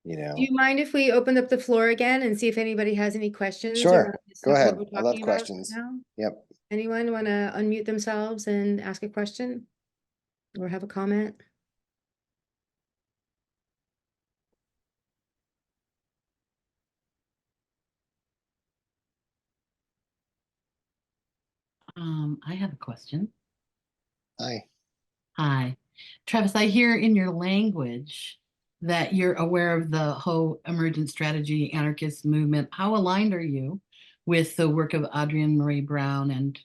you Do know. you mind if we open up the floor again and see if anybody has any questions around Sure, go what ahead. we're I love talking about questions. now? Yep. Anyone want to unmute themselves and ask a question or have a comment? I have a question. Hi. Hi, Travis, I hear in your language that you're aware of the whole emergent strategy anarchist movement. How aligned are you with the work of Adrienne Marie Brown and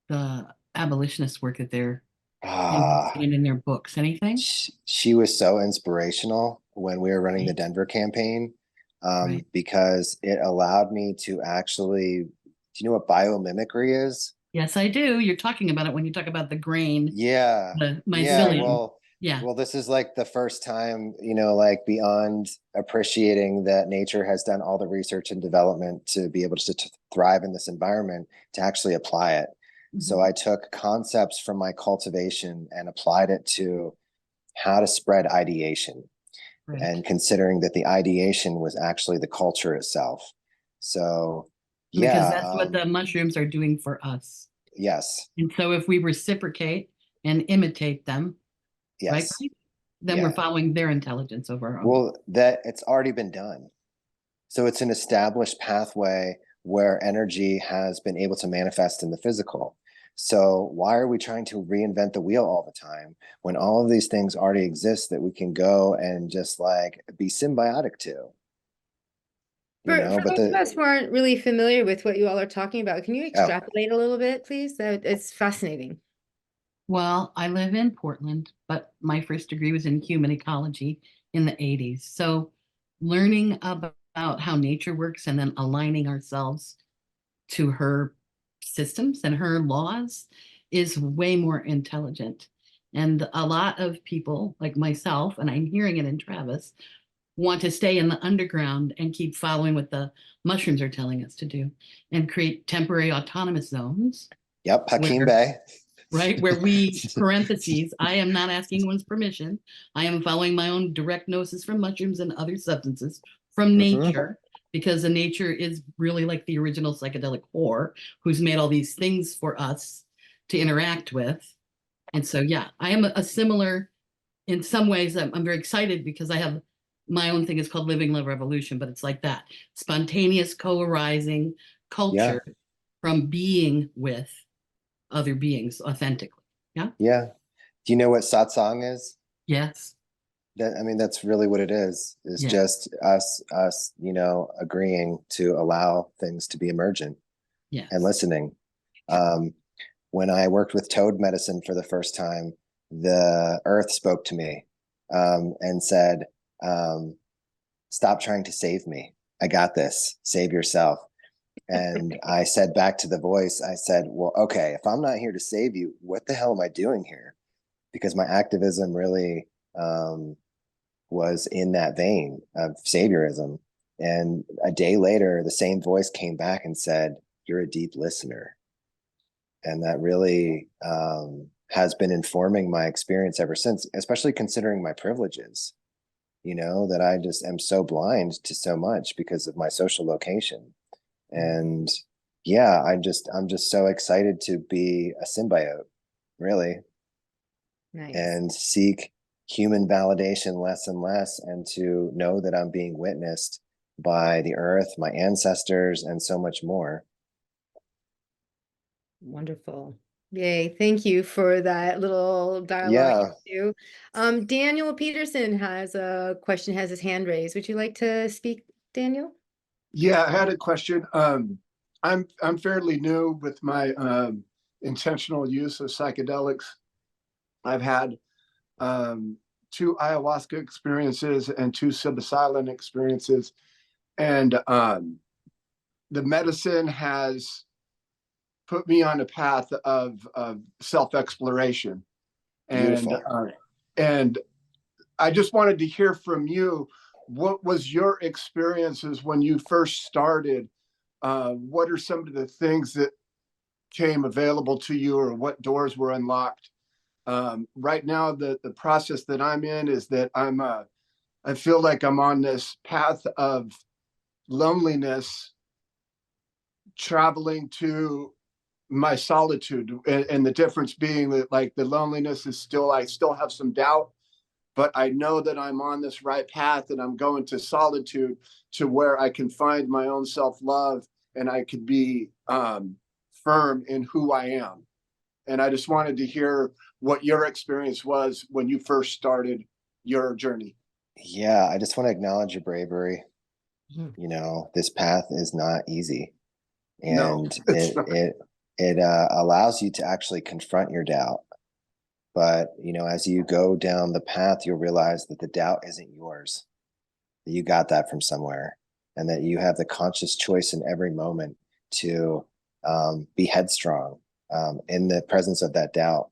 the abolitionist work that they're Ah, in their books? Anything? she was so inspirational when we were running the Right. Denver campaign, Right. because it allowed me to actually, do you know what biomimicry is? Yes, I do. You're talking about it when you talk about the grain, Yeah. the Yeah. mycelium. Yeah. Well, this is like the first time, like beyond appreciating that nature has done all the research and development to be able to thrive in this environment, to actually apply it. So I took concepts from my cultivation and applied it to how to spread ideation, Right. and considering that the ideation was actually the culture itself. So, Because yeah, that's what the mushrooms are doing for us. yes, And so if we reciprocate and imitate them, right, yes, then we're yeah. following their intelligence over our own. Well, that it's already been done. So it's an established pathway where energy has been able to manifest in the physical. So why are we trying to reinvent the wheel all the time when all of these things already exist that we can go and just like be symbiotic to? For But those of us who aren't really familiar with what you all are talking about, can you oh, extrapolate a little bit, please? That it's fascinating. Well, I live in Portland, but my first degree was in human ecology in the 80s. So learning about how nature works and then aligning ourselves to her systems and her laws is way more intelligent. And a lot of people like myself, and I'm hearing it in Travis, want to stay in the underground and keep following what the mushrooms are telling us to do and create temporary autonomous zones Yep, Hakeem where, Bay. right, where we, parentheses, I am not asking anyone's permission. I am following my own direct gnosis from mushrooms and other substances from nature, because the nature is really like the original psychedelic whore who's made all these things for us to interact with. And so, yeah, I am a similar, in some ways, I'm very excited because I have my own thing is called Living Love Revolution, but it's like that spontaneous co-arising Yeah, culture from being with other beings authentically. Yeah. yeah. Do you know what satsang is? Yes. That, I mean, that's really what it is Yeah. just us, you know, agreeing to allow things to be emergent Yes. and listening. When I worked with toad medicine for the first time, the earth spoke to me and said, stop trying to save me. I got this. Save yourself. And I said back to the voice, I said, well, okay, if I'm not here to save you, what the hell am I doing here? Because my activism really was in that vein of saviorism. And a day later, the same voice came back and said, you're a deep listener. And that really has been informing my experience ever since, especially considering my privileges, you know, that I just am so blind to so much because of my social location. And yeah, I'm just so excited to be a symbiote, really. Nice. And seek human validation less and less, and to know that I'm being witnessed by the earth, my ancestors, and so much more. Wonderful. Yay. Thank you for that little dialogue. Yeah. Daniel Peterson has a question, has his hand raised. Would you like to speak, Daniel? Yeah, I had a question. I'm fairly new with my intentional use of psychedelics. I've had 2 ayahuasca experiences and 2 psilocybin experiences, and the medicine has put me on a path of self-exploration. Beautiful. And I just wanted to hear from you. What was your experiences when you first started? What are some of the things that came available to you, or what doors were unlocked? Right now, the process that I'm in is that I feel like I'm on this path of loneliness, traveling to my solitude, and the difference being that, like, the loneliness is still, I still have some doubt, but I know that I'm on this right path, and I'm going to solitude to where I can find my own self-love, and I could be firm in who I am. And I just wanted to hear what your experience was when you first started your journey. Yeah, I just want to acknowledge your bravery. Mhm. You know, this path is not easy, No, and it's not. it allows you to actually confront your doubt. But you know, as you go down the path, you'll realize that the doubt isn't yours, that you got that from somewhere, and that you have the conscious choice in every moment to be headstrong in the presence of that doubt.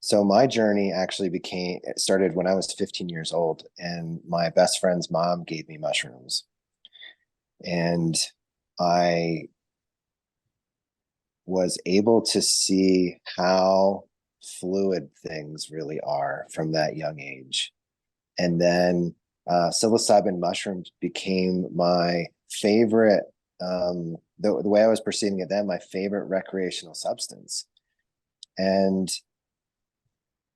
So my journey actually started when I was 15 years old, and my best friend's mom gave me mushrooms. And I was able to see how fluid things really are from that young age. And then psilocybin mushrooms became my favorite, the way I was perceiving it then, my favorite recreational substance. And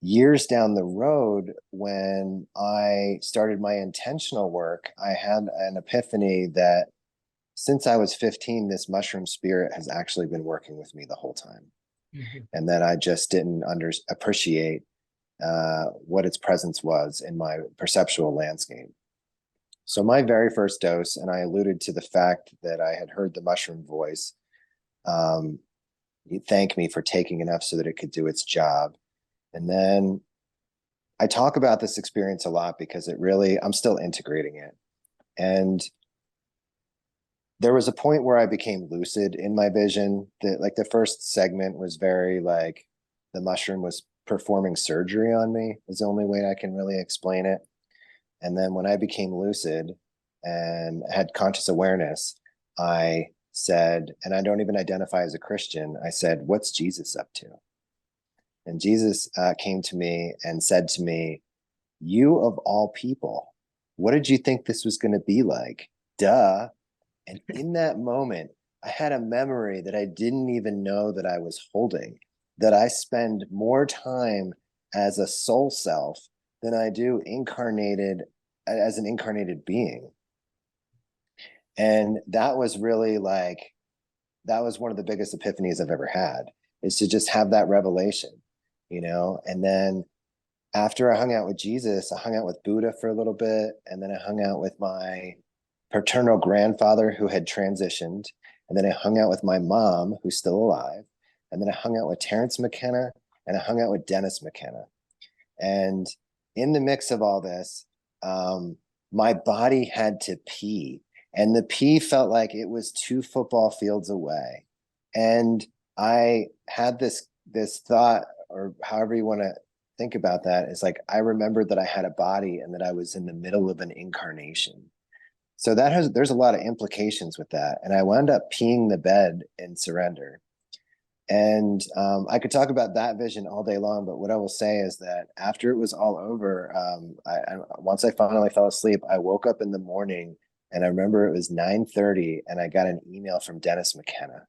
years down the road, when I started my intentional work, I had an epiphany that since I was 15, this mushroom spirit has actually been working with me the whole time. Mm-hmm. And that I just didn't appreciate what its presence was in my perceptual landscape. So my very first dose, and I alluded to the fact that I had heard the mushroom voice, thank me for taking enough so that it could do its job. And then I talk about this experience a lot because I'm still integrating it. And there was a point where I became lucid in my vision, that like the first segment was very like the mushroom was performing surgery on me, is the only way I can really explain it. And then when I became lucid and had conscious awareness, I said, and I don't even identify as a Christian, I said, what's Jesus up to? And Jesus came to me and said to me, you of all people, what did you think this was going to be like? Duh. And in that moment, I had a memory that I didn't even know that I was holding, that I spend more time as a soul self than I do incarnated as an incarnated being. And that was really like, that was one of the biggest epiphanies I've ever had, is to just have that revelation, you know? And then after I hung out with Jesus, I hung out with Buddha for a little bit. And then I hung out with my paternal grandfather who had transitioned. And then I hung out with my mom, who's still alive. And then I hung out with Terrence McKenna, and I hung out with Dennis McKenna. And in the mix of all this, my body had to pee. And the pee felt like it was 2 football fields away. And I had this thought, or however you want to think about that, is like, I remembered that I had a body and that I was in the middle of an incarnation. So there's a lot of implications with that. And I wound up peeing the bed in surrender. And I could talk about that vision all day long, but what I will say is that after it was all over, once I finally fell asleep, I woke up in the morning, and I remember it was 9:30, and I got an email from Dennis McKenna.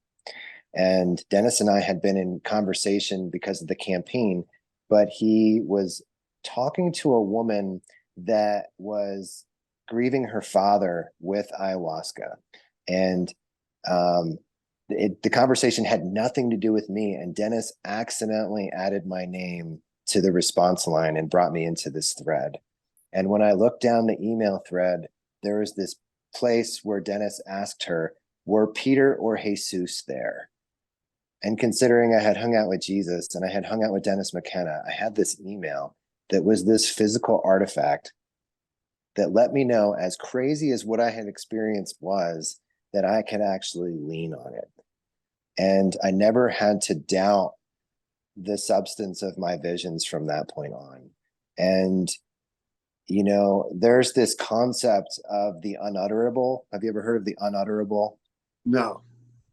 And Dennis and I had been in conversation because of the campaign, but he was talking to a woman that was grieving her father with ayahuasca. And the conversation had nothing to do with me. And Dennis accidentally added my name to the response line and brought me into this thread. And when I looked down the email thread, there was this place where Dennis asked her, were Peter or Jesus there? And considering I had hung out with Jesus and I had hung out with Dennis McKenna, I had this email that was this physical artifact that let me know, as crazy as what I had experienced was, that I could actually lean on it. And I never had to doubt the substance of my visions from that point on. And, you know, there's this concept of the unutterable. Have you ever heard of the unutterable? No.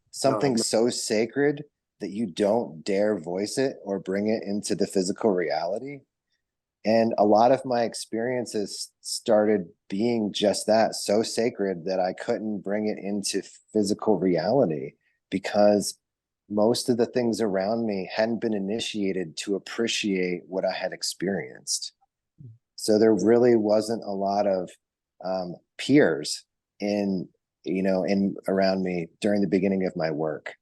Something No. so sacred that you don't dare voice it or bring it into the physical reality. And a lot of my experiences started being just that, so sacred that I couldn't bring it into physical reality, because most of the things around me hadn't been initiated to appreciate what I had experienced. So there really wasn't a lot of peers in around me during the beginning of my work.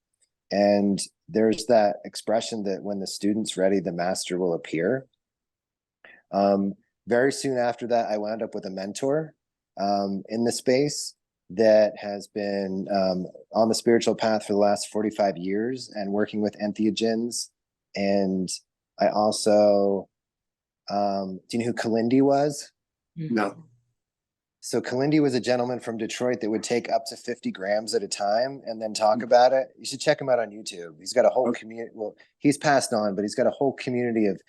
And there's that expression that when the student's ready, the master will appear. Very soon after that, I wound up with a mentor in the space that has been on the spiritual path for the last 45 years and working with entheogens. And I also, do you know who Kalindi was? No. So Kalindi was a gentleman from Detroit that would take up to 50 grams at a time and then talk about it. You should check him out on YouTube. He's got a whole community. Well, he's passed on, but he's got a whole community of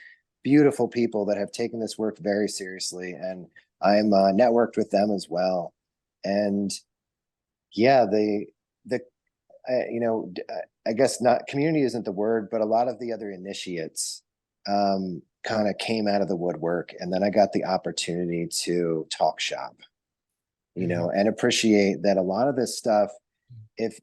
beautiful people that have taken this work very seriously. And I'm networked with them as well. And yeah, I guess not community isn't the word, but a lot of the other initiates kind of came out of the woodwork. And then I got the opportunity to talk shop, and appreciate that a lot of this stuff, if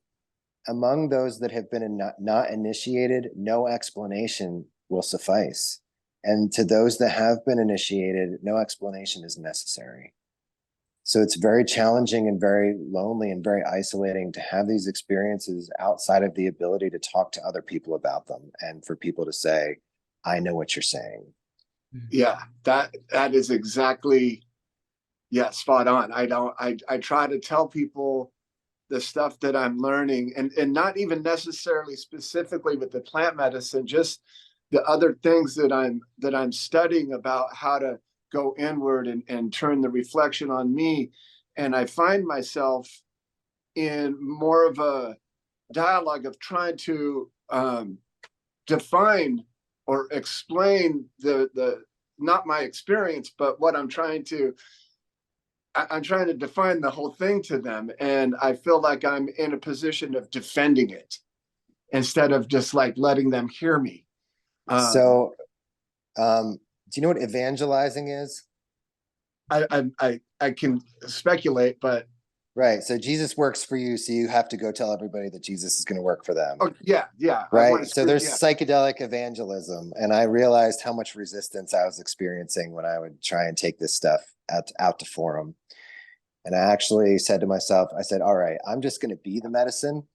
among those that have been not initiated, no explanation will suffice. And to those that have been initiated, no explanation is necessary. So it's very challenging and very lonely and very isolating to have these experiences outside of the ability to talk to other people about them and for people to say, I know what you're saying. Yeah, that is exactly, yeah, spot on. I try to tell people the stuff that I'm learning, and not even necessarily specifically with the plant medicine, just the other things that I'm studying about how to go inward and turn the reflection on me. And I find myself in more of a dialogue of trying to define or explain the not my experience, but what I'm trying to define the whole thing to them. And I feel like I'm in a position of defending it instead of just like letting them hear me. So, do you know what evangelizing is? I can speculate, but Right. So Jesus works for you, so you have to go tell everybody that Jesus is going to work for them. oh yeah. Right. So there's psychedelic evangelism, and I realized how much resistance I was experiencing when I would try and take this stuff out to forum. And I actually said to myself, I said, all right, I'm just going to be the medicine.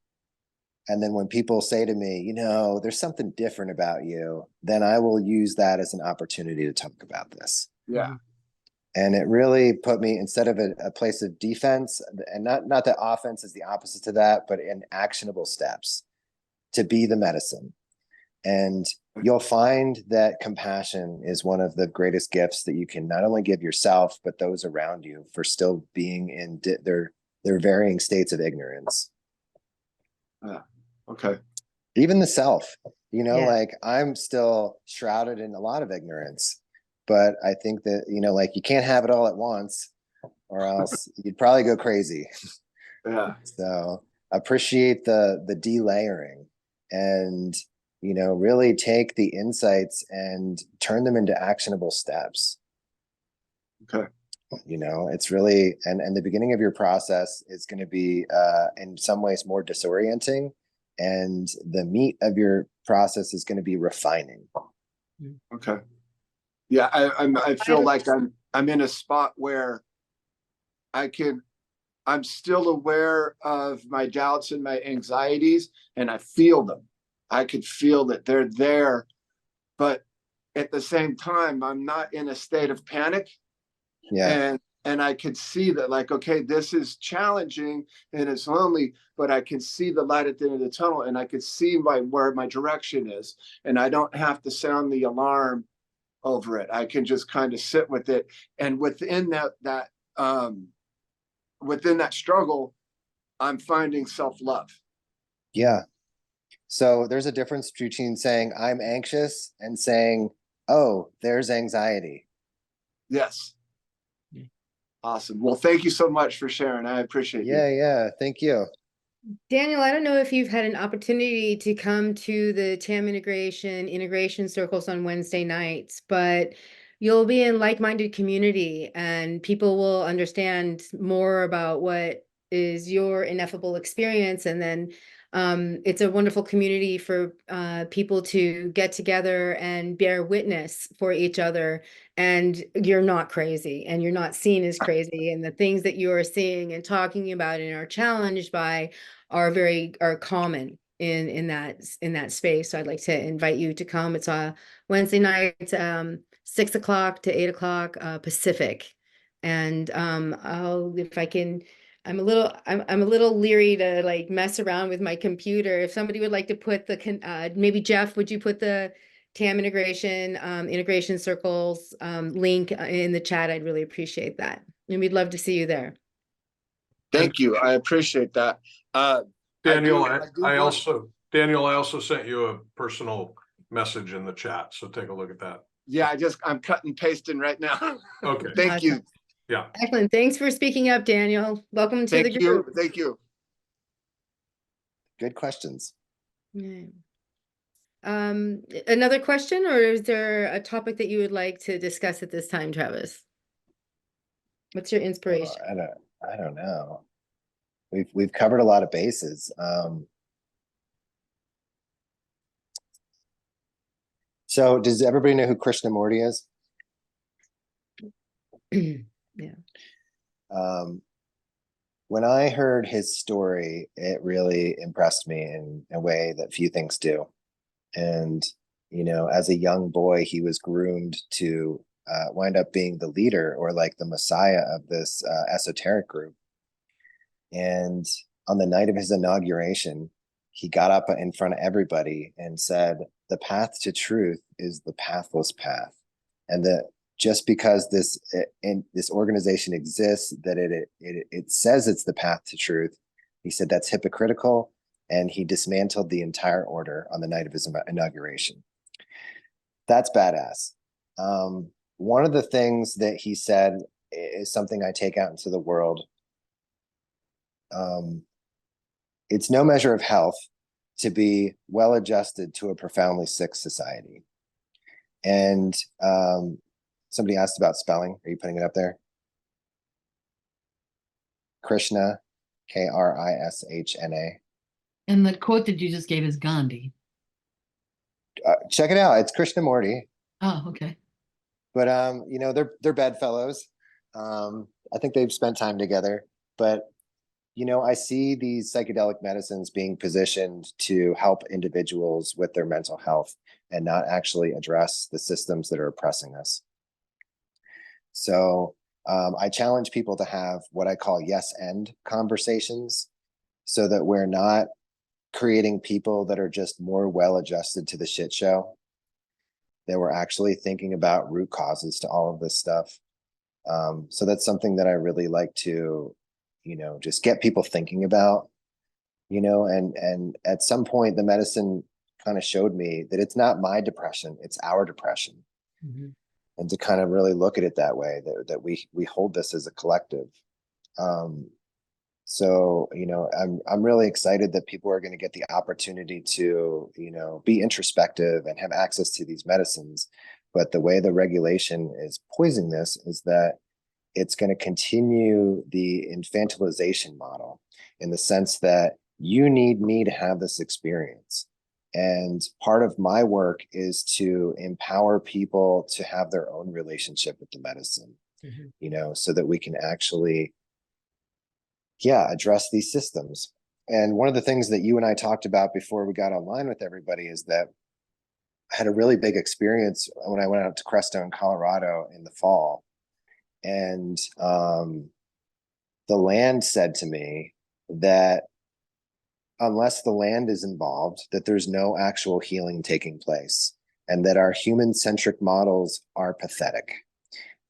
And then when people say to me, you know, there's something different about you, then I will use that as an opportunity to talk about this. Yeah. And it really put me, instead of a place of defense, and not that offense is the opposite to that, but in actionable steps to be the medicine. And you'll find that compassion is one of the greatest gifts that you can not only give yourself, but those around you for still being in their varying states of ignorance. Okay. Even the self, you know, Yeah. like I'm still shrouded in a lot of ignorance. But I think that, you know, like you can't have it all at once or else you'd probably go crazy. Yeah. So appreciate the delayering and, you know, really take the insights and turn them into actionable steps. Okay. You know, it's really, and the beginning of your process is going to be in some ways more disorienting, and the meat of your process is going to be refining. Okay. Yeah, I feel like I'm in a spot where I'm still aware of my doubts and my anxieties, and I feel them. I could feel that they're there, but at the same time, I'm not in a state of panic. Yeah. And I could see that, like, okay, this is challenging and it's lonely, but I can see the light at the end of the tunnel, and I could see where my direction is, and I don't have to sound the alarm over it. I can just kind of sit with it, and within that struggle, I'm finding self-love. Yeah. So there's a difference between saying I'm anxious and saying, oh, there's anxiety. Yes. Awesome. Well, thank you so much for sharing. I appreciate you. Yeah. Thank you. Daniel, I don't know if you've had an opportunity to come to the TAM integration circles on Wednesday nights, but you'll be in like-minded community and people will understand more about what is your ineffable experience. And then it's a wonderful community for people to get together and bear witness for each other. And you're not crazy and you're not seen as crazy. And the things that you are seeing and talking about and are challenged by are common in that space. So I'd like to invite you to come. It's a Wednesday night, 6 o'clock to 8 o'clock Pacific. And if I can, I'm a little leery to like mess around with my computer. If somebody would like to put maybe Jeff, would you put the TAM integration circles link in the chat? I'd really appreciate that. And we'd love to see you there. Thank you. I appreciate that. Daniel, I also sent you a personal message in the chat, so take a look at that. Yeah, I'm cutting and pasting right now. Okay. Thank Awesome. you. Yeah. Excellent. Thanks for speaking up, Daniel. Welcome to the group. Thank you. Good questions. Yeah. Another question, or is there a topic that you would like to discuss at this time, Travis? What's your inspiration? I don't know. We've covered a lot of bases. So does everybody know who Krishnamurti is? Yeah. When I heard his story, it really impressed me in a way that few things do. And, you know, as a young boy, he was groomed to wind up being the leader or like the messiah of this esoteric group. And on the night of his inauguration, he got up in front of everybody and said, the path to truth is the pathless path. And that just because this organization exists, that it says it's the path to truth, he said that's hypocritical, and he dismantled the entire order on the night of his inauguration. That's badass. One of the things that he said is something I take out into the world. It's no measure of health to be well adjusted to a profoundly sick society. And somebody asked about spelling. Are you putting it up there? Krishna, Krishna. And the quote that you just gave is Gandhi. Check it out. It's Krishnamurti. Oh, okay. But you know, they're bedfellows. I think they've spent time together. But you know, I see these psychedelic medicines being positioned to help individuals with their mental health and not actually address the systems that are oppressing us. So I challenge people to have what I call yes and conversations, so that we're not creating people that are just more well adjusted to the shit show, that we're actually thinking about root causes to all of this stuff. So that's something that I really like to, you know, just get people thinking about, you know, and at some point the medicine kind of showed me that it's not my depression, it's our depression. Mm-hmm. And to kind of really look at it that way, that we hold this as a collective. So, you know, I'm really excited that people are going to get the opportunity to, you know, be introspective and have access to these medicines. But the way the regulation is poisoning this is that it's going to continue the infantilization model, in the sense that you need me to have this experience. And part of my work is to empower people to have their own relationship with the medicine, Mm-hmm. you know, so that we can actually, address these systems. And one of the things that you and I talked about before we got online with everybody is that I had a really big experience when I went out to Crestone, Colorado in the fall. And the land said to me that unless the land is involved, that there's no actual healing taking place, and that our human-centric models are pathetic.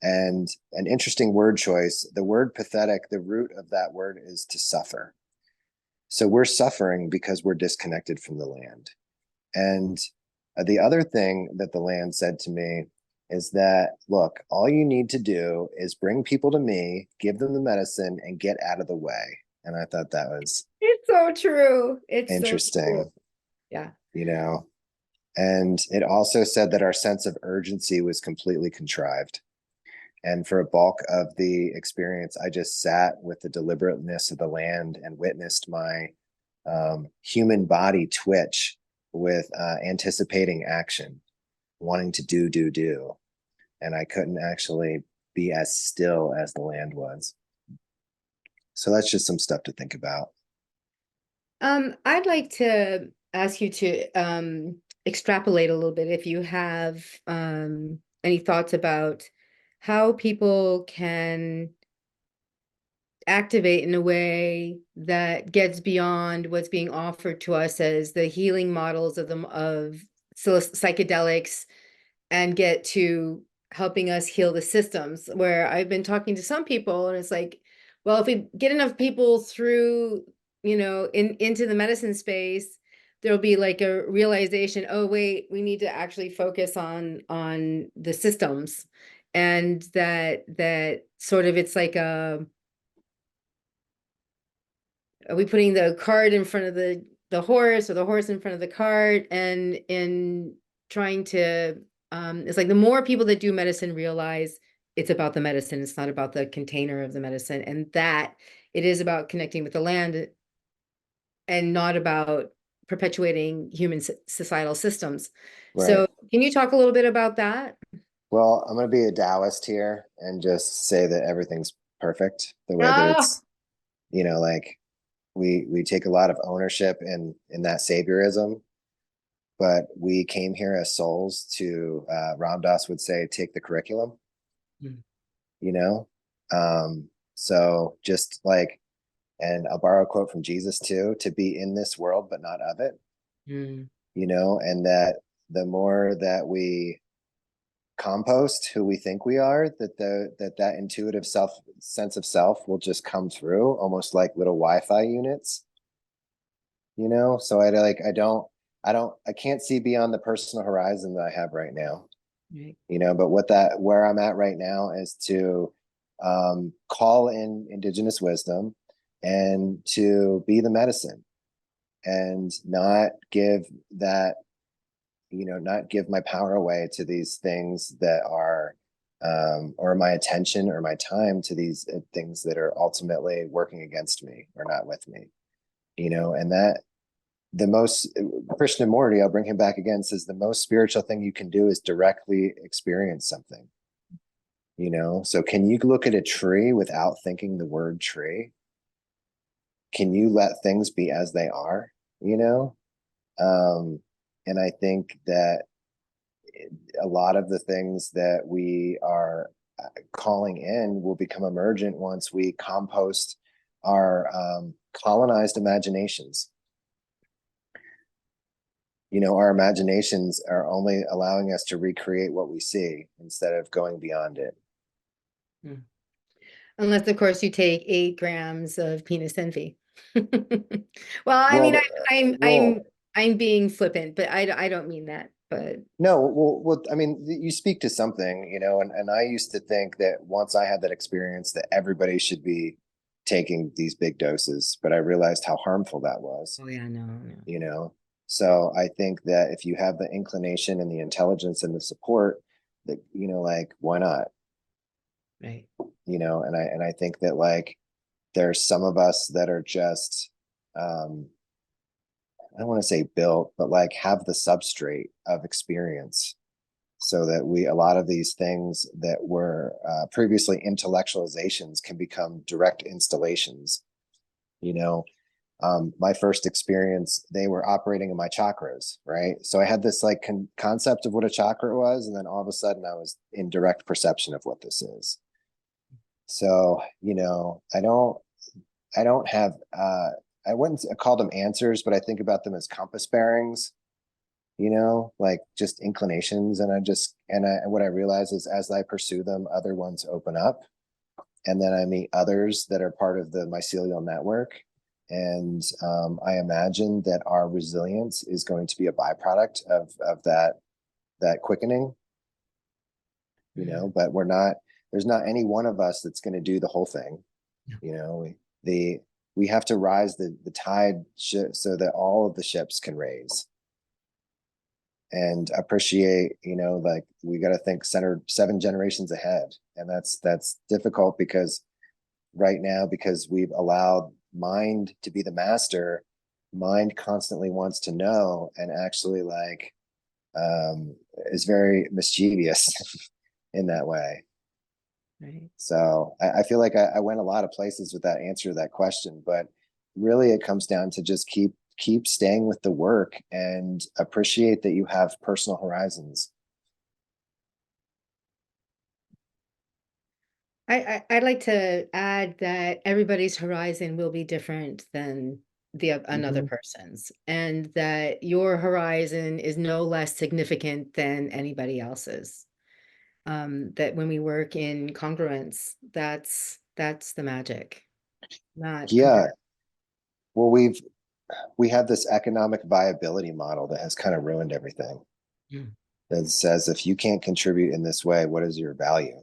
And an interesting word choice, the word pathetic, the root of that word is to suffer. So we're suffering because we're disconnected from the land. And the other thing that the land said to me is that, look, all you need to do is bring people to me, give them the medicine, and get out of the way. And I thought that was It's so true. It's interesting. so true. Yeah. You know, and it also said that our sense of urgency was completely contrived. And for a bulk of the experience, I just sat with the deliberateness of the land and witnessed my human body twitch with anticipating action, wanting to do. And I couldn't actually be as still as the land was. So that's just some stuff to think about. I'd like to ask you to extrapolate a little bit, if you have any thoughts about how people can activate in a way that gets beyond what's being offered to us as the healing models of psychedelics, and get to helping us heal the systems. Where I've been talking to some people, and it's like, well, if we get enough people through, you know, into the medicine space, there'll be like a realization, oh wait, we need to actually focus on the systems. And that sort of, it's like are we putting the cart in front of the horse, or the horse in front of the cart? And in trying to it's like the more people that do medicine realize it's about the medicine, it's not about the container of the medicine, and that it is about connecting with the land and not about perpetuating human societal systems. Right. So can you talk a little bit about that? Well, I'm going to be a Taoist here and just say that everything's perfect the way that it's, you know, like we take a lot of ownership in that saviorism, but we came here as souls to, Ram Dass would say, take the curriculum, you know? So just like, And I'll borrow a quote from Jesus too, to be in this world, but not of it, Mm. you know, and that the more that we compost who we think we are, that intuitive sense of self will just come through, almost like little Wi-Fi units, you know. So I can't see beyond the personal horizon that I have right now, Right. you know. But where I'm at right now is to call in indigenous wisdom and to be the medicine, and not give that, you know, not give my power away to these things that are or my attention or my time to these things that are ultimately working against me or not with me, you know. And that the most Krishnamurti, I'll bring him back again, says the most spiritual thing you can do is directly experience something, you know. So can you look at a tree without thinking the word tree? Can you let things be as they are, you know? And I think that a lot of the things that we are calling in will become emergent once we compost our colonized imaginations. You know, our imaginations are only allowing us to recreate what we see instead of going beyond it. Unless, of course, you take 8 grams of penis envy. Well, I mean, I'm being flippant, but I don't mean that. But no, well, I mean, you speak to something, you know, and I used to think that once I had that experience that everybody should be taking these big doses, but I realized how harmful that was. oh yeah, no. You know. So I think that if you have the inclination and the intelligence and the support, that, you know, like, why not? Right. You know, and I think that, like, there's some of us that are just I don't want to say built, but like have the substrate of experience, so that a lot of these things that were previously intellectualizations can become direct installations, you know. My first experience, they were operating in my chakras, right? So I had this like concept of what a chakra was, and then all of a sudden I was in direct perception of what this is. So, you know, I don't have I wouldn't call them answers, but I think about them as compass bearings, you know, like just inclinations. And what I realize is as I pursue them, other ones open up, and then I meet others that are part of the mycelial network. And I imagine that our resilience is going to be a byproduct of that quickening, you know. But there's not any one of us that's going to do the whole thing, you know. We have to rise the tide so that all of the ships can raise, and appreciate, you know, like we got to think 7 generations ahead. And that's difficult because right now, because we've allowed mind to be the master, mind constantly wants to know, and actually like is very mischievous in that way. Right. So I feel like I went a lot of places with that answer to that question, but really it comes down to just keep staying with the work and appreciate that you have personal horizons. I'd like to add that everybody's horizon will be different than another person's, and that your horizon is no less significant than anybody else's. That when we work in congruence, that's the magic, not Yeah. Well, we have this economic viability model that has kind of ruined everything. That says if you can't contribute in this way, what is your value?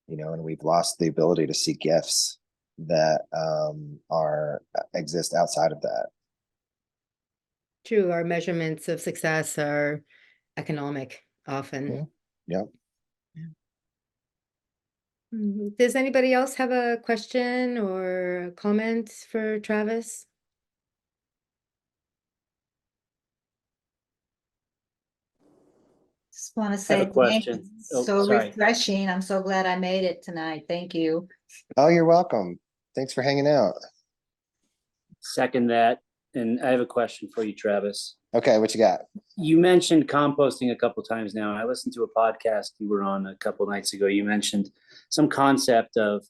You know, and we've lost the ability to see gifts that exist outside of that. true. Our measurements of success are economic often. Yep. Does anybody else have a question or a comment for Travis? Just want to I have say a thank question. you. Oh, So sorry. refreshing. I'm so glad I made it tonight. Thank you. Oh, you're welcome. Thanks for hanging out. Second that. And I have a question for you, Travis. Okay, what you got? You mentioned composting a couple times now. I listened to a podcast you were on a couple nights ago. You mentioned some concept of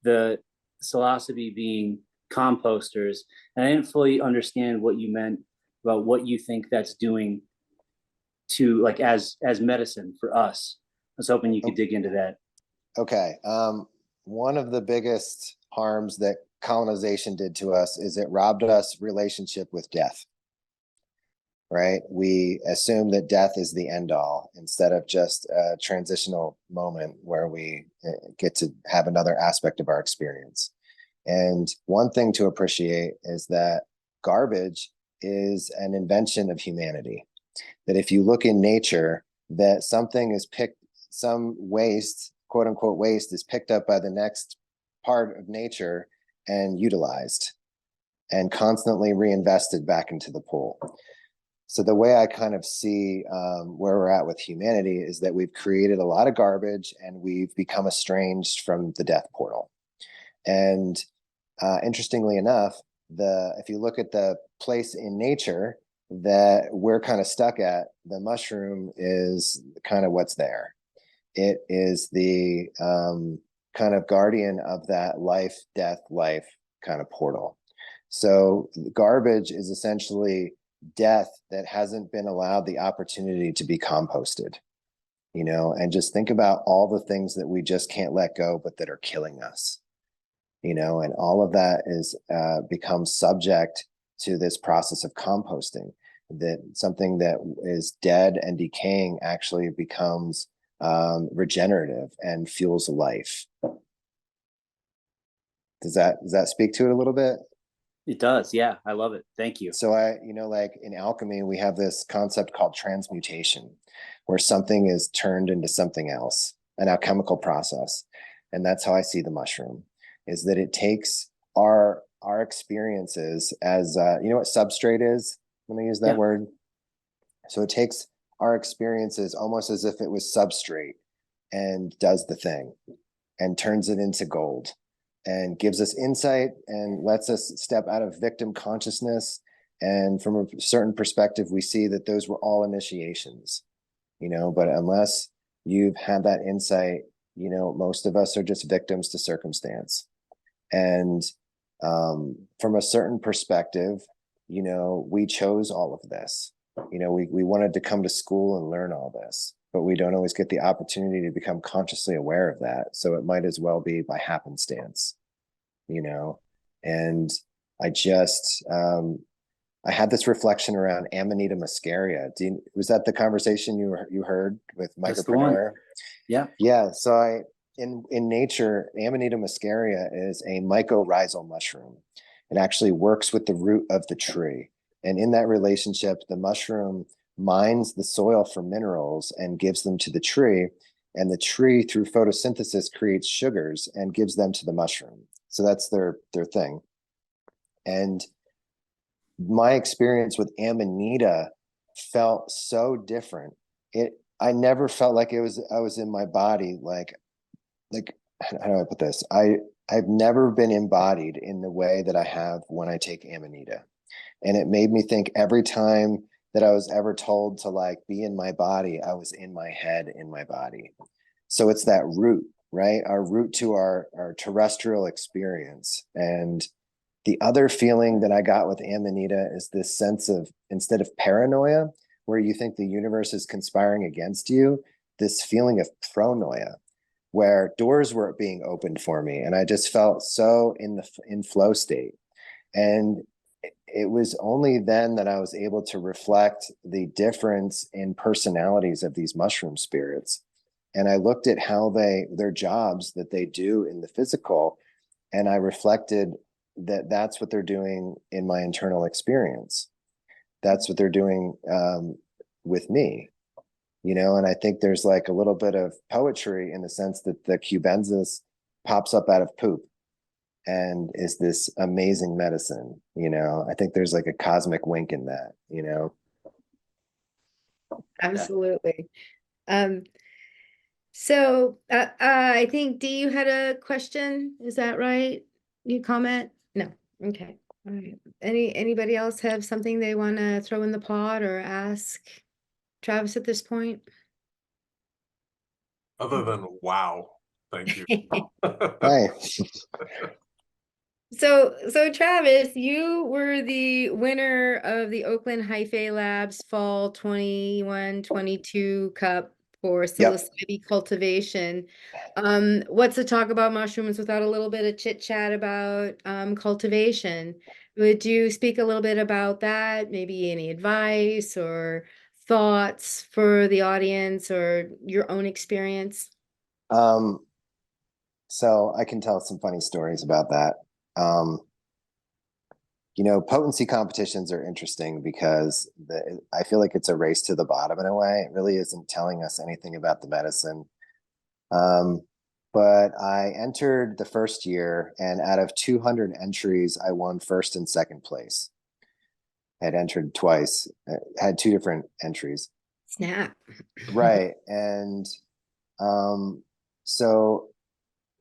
the psilocybe being composters, and I didn't fully understand what you meant about what you think that's doing to, like, as medicine for us. I was hoping you could dig into that. Okay. One of the biggest harms that colonization did to us is it robbed us relationship with death. Right? We assume that death is the end all instead of just a transitional moment where we get to have another aspect of our experience. And one thing to appreciate is that garbage is an invention of humanity. That if you look in nature, that something is picked, some waste, quote unquote waste, is picked up by the next part of nature and utilized and constantly reinvested back into the pool. So the way I kind of see where we're at with humanity is that we've created a lot of garbage and we've become estranged from the death portal. And interestingly enough, if you look at the place in nature that we're kind of stuck at, the mushroom is kind of what's there. It is the kind of guardian of that life, death, life kind of portal. So garbage is essentially death that hasn't been allowed the opportunity to be composted, you know, and just think about all the things that we just can't let go, but that are killing us, you know, and all of that is becomes subject to this process of composting, that something that is dead and decaying actually becomes regenerative and fuels life. Does that speak to it a little bit? It does. Yeah, I love it. Thank you. So like in alchemy, we have this concept called transmutation, where something is turned into something else, an alchemical process. And that's how I see the mushroom, is that it takes our experiences as, you know what substrate is? When I use that word. So it takes our experiences almost as if it was substrate and does the thing and turns it into gold and gives us insight and lets us step out of victim consciousness. And from a certain perspective, we see that those were all initiations, you know, but unless you've had that insight, you know, most of us are just victims to circumstance. And from a certain perspective, you know, we chose all of this. You know, we wanted to come to school and learn all this, but we don't always get the opportunity to become consciously aware of that. So it might as well be by happenstance, you know. And I just I had this reflection around Amanita muscaria. Was that the conversation you heard with Micropreneur? Yeah. So in nature, Amanita muscaria is a mycorrhizal mushroom. It actually works with the root of the tree. And in that relationship, the mushroom mines the soil for minerals and gives them to the tree. And the tree, through photosynthesis, creates sugars and gives them to the mushroom. So that's their thing. And my experience with Amanita felt so different. I never felt like I was in my body, like how do I put this? I've never been embodied in the way that I have when I take Amanita. And it made me think every time that I was ever told to like be in my body, I was in my head, in my body. So it's that root, right? Our root to our terrestrial experience. And the other feeling that I got with Amanita is this sense of, instead of paranoia, where you think the universe is conspiring against you, this feeling of pronoia, where doors were being opened for me. And I just felt so in flow state. And it was only then that I was able to reflect the difference in personalities of these mushroom spirits. And I looked at how their jobs that they do in the physical, and I reflected that that's what they're doing in my internal experience. That's what they're doing with me, you know. And I think there's like a little bit of poetry in the sense that the cubensis pops up out of poop and is this amazing medicine, you know. I think there's like a cosmic wink in that, you know. Absolutely. So I think Dee, you had a question, is that right? You comment? No. Okay. All right. Anybody else have something they want to throw in the pot or ask Travis at this point? Other than wow, thank you. Hi. So Travis, you were the winner of the Oakland Hyphae Labs Fall 21-22 Cup for Yep. Psilocybe Cultivation. What's to talk about mushrooms without a little bit of chit chat about cultivation? Would you speak a little bit about that? Maybe any advice or thoughts for the audience or your own experience? Um, so I can tell some funny stories about that. Um, potency competitions are interesting because I feel like it's a race to the bottom in a way. It really isn't telling us anything about the medicine. But I entered the first year, and out of 200 entries, I won first and second place. I had entered twice, had two different entries. Snap. Right. And so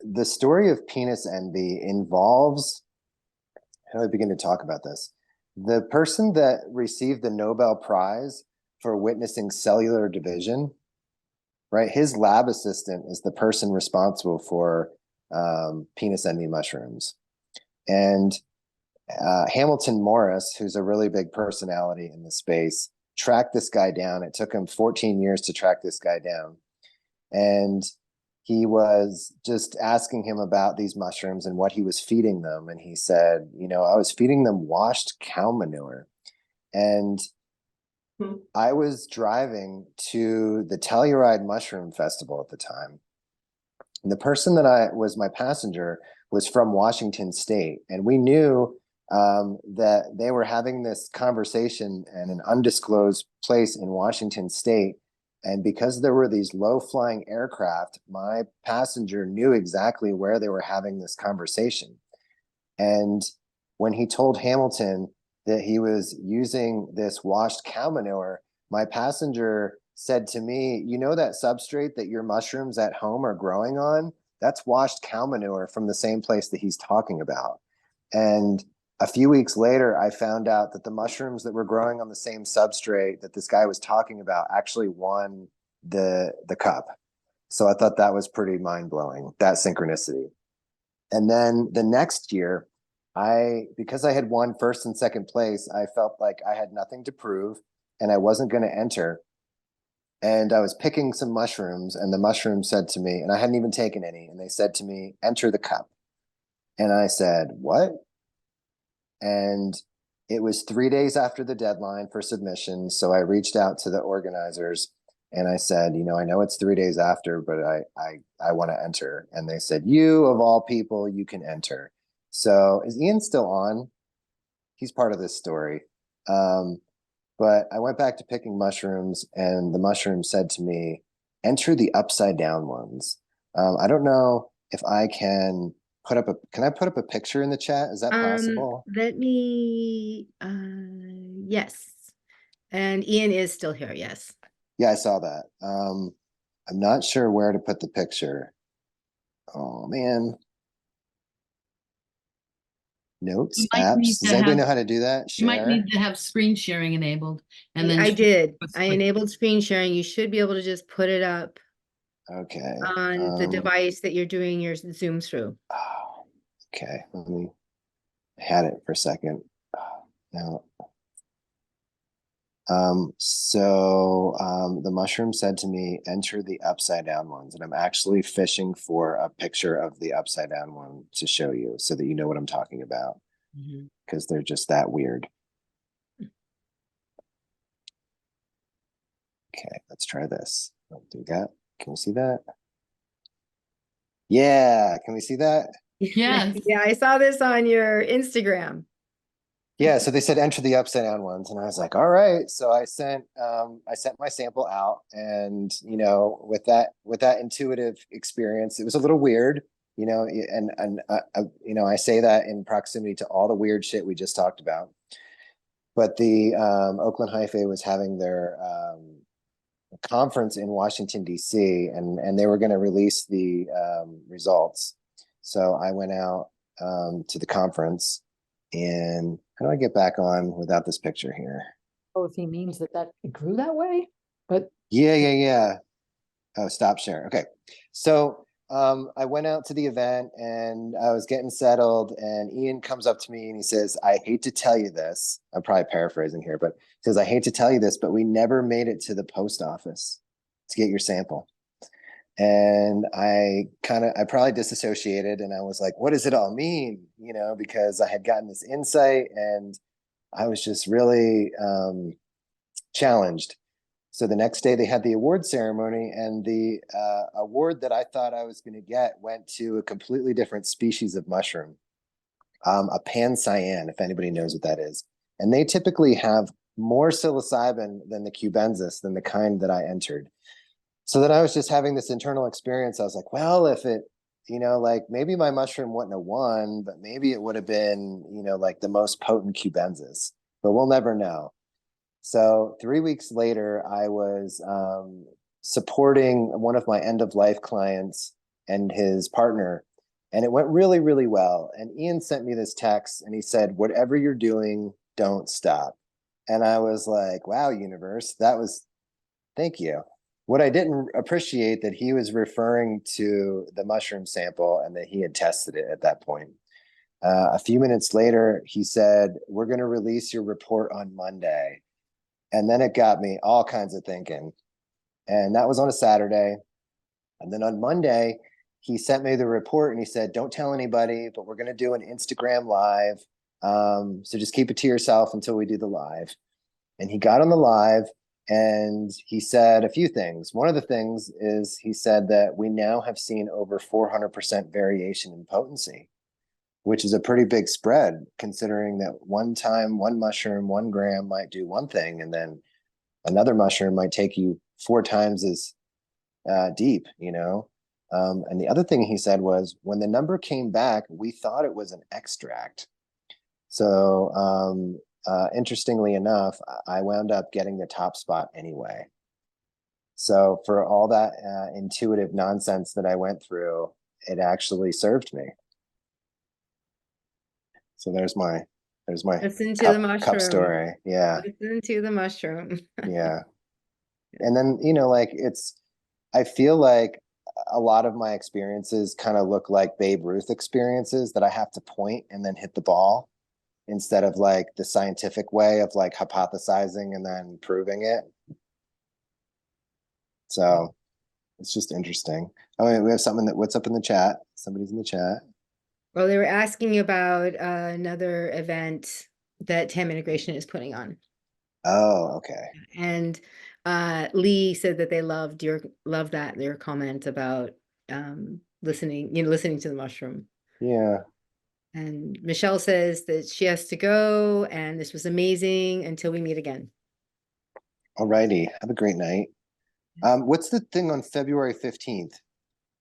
the story of penis envy involves, how do I begin to talk about this? The person that received the Nobel Prize for witnessing cellular division, right? His lab assistant is the person responsible for penis envy mushrooms. And Hamilton Morris, who's a really big personality in the space, tracked this guy down. It took him 14 years to track this guy down. And he was just asking him about these mushrooms and what he was feeding them. And he said, I was feeding them washed cow manure. And I was driving to the Telluride Mushroom Festival at the time. And the person that was my passenger was from Washington State. And we knew that they were having this conversation in an undisclosed place in Washington State. And because there were these low-flying aircraft, my passenger knew exactly where they were having this conversation. And when he told Hamilton that he was using this washed cow manure, my passenger said to me, that substrate that your mushrooms at home are growing on, that's washed cow manure from the same place that he's talking about. And a few weeks later, I found out that the mushrooms that were growing on the same substrate that this guy was talking about actually won the cup. So I thought that was pretty mind-blowing, that synchronicity. And then the next year, because I had won first and second place, I felt like I had nothing to prove and I wasn't going to enter. And I was picking some mushrooms, and the mushrooms said to me, and I hadn't even taken any, and they said to me, enter the cup. And I said, what? And it was 3 days after the deadline for submission. So I reached out to the organizers and I said, I know it's 3 days after, but I want to enter. And they said, you of all people, you can enter. So is Ian still on? He's part of this story. But I went back to picking mushrooms, and the mushroom said to me, enter the upside down ones. I don't know if I can can I put up a picture in the chat? Is that possible? Let me, yes. And Ian is still here, yes. Yeah, I saw that. I'm not sure where to put the picture. Oh man. Notes, apps. Does anybody know how to do that? You might Share? need to have screen sharing enabled, and then I did. I quick. enabled screen sharing. You should be able to just put it up Okay. on the device that you're doing your Zoom through. Oh, okay. Let me had it for a second. No. The mushroom said to me, enter the upside down ones. And I'm actually fishing for a picture of the upside down one to show you so that you know what I'm talking about. Because they're just that weird. Okay, let's try this. Do that. Can we see that? Yeah, can we see that? Yes. Yeah, I saw this on your Instagram. Yeah, so they said enter the upside down ones, and I was like, all right. So I sent my sample out, and with that intuitive experience, it was a little weird, and I say that in proximity to all the weird shit we just talked about. But the Oakland Hyphae was having their conference in Washington D.C. and they were going to release the results. So I went out to the conference. And how do I get back on without this picture here? Oh, if he means that it grew that way, but yeah. Oh, stop share. Okay. So I went out to the event and I was getting settled, and Ian comes up to me and he says, I hate to tell you this. I'm probably paraphrasing here, but he says, I hate to tell you this, but we never made it to the post office to get your sample. And I probably disassociated, and I was like, what does it all mean? You know, because I had gotten this insight and I was just really challenged. So the next day they had the award ceremony, and the award that I thought I was going to get went to a completely different species of mushroom, a pan-cyan, if anybody knows what that is. And they typically have more psilocybin than the cubensis, than the kind that I entered. So then I was just having this internal experience. I was like, well, if it, you know, like maybe my mushroom wouldn't have won, but maybe it would have been, you know, like the most potent cubensis, but we'll never know. So 3 weeks later, I was supporting one of my end of life clients and his partner, and it went really, really well. And Ian sent me this text and he said, whatever you're doing, don't stop. And I was like, wow, universe, thank you. What I didn't appreciate that he was referring to the mushroom sample and that he had tested it at that point. A few minutes later, he said, we're going to release your report on Monday. And then it got me all kinds of thinking. And that was on a Saturday. And then on Monday, he sent me the report and he said, don't tell anybody, but we're going to do an Instagram live. So just keep it to yourself until we do the live. And he got on the live and he said a few things. One of the things is he said that we now have seen over 400% variation in potency, which is a pretty big spread, considering that one time, one mushroom, 1 gram might do one thing, and then another mushroom might take you 4 times as deep, you know? And the other thing he said was, when the number came back, we thought it was an extract. So interestingly enough, I wound up getting the top spot anyway. So for all that intuitive nonsense that I went through, it actually served me. So there's my Listen to the cup mushroom. story. Yeah. Listen to the mushroom. Yeah. And then, you know, like I feel like a lot of my experiences kind of look like Babe Ruth experiences, that I have to point and then hit the ball, instead of like the scientific way of like hypothesizing and then proving it. So it's just interesting. Oh, wait, we have something what's up in the chat? Somebody's in the chat. Well, they were asking about another event that TAM Integration is putting on. Oh, okay. And Lee said that they loved your comment about listening to the mushroom. Yeah. And Michelle says that she has to go, and this was amazing until we meet again. All righty. Have a great night. What's the thing on February 15th?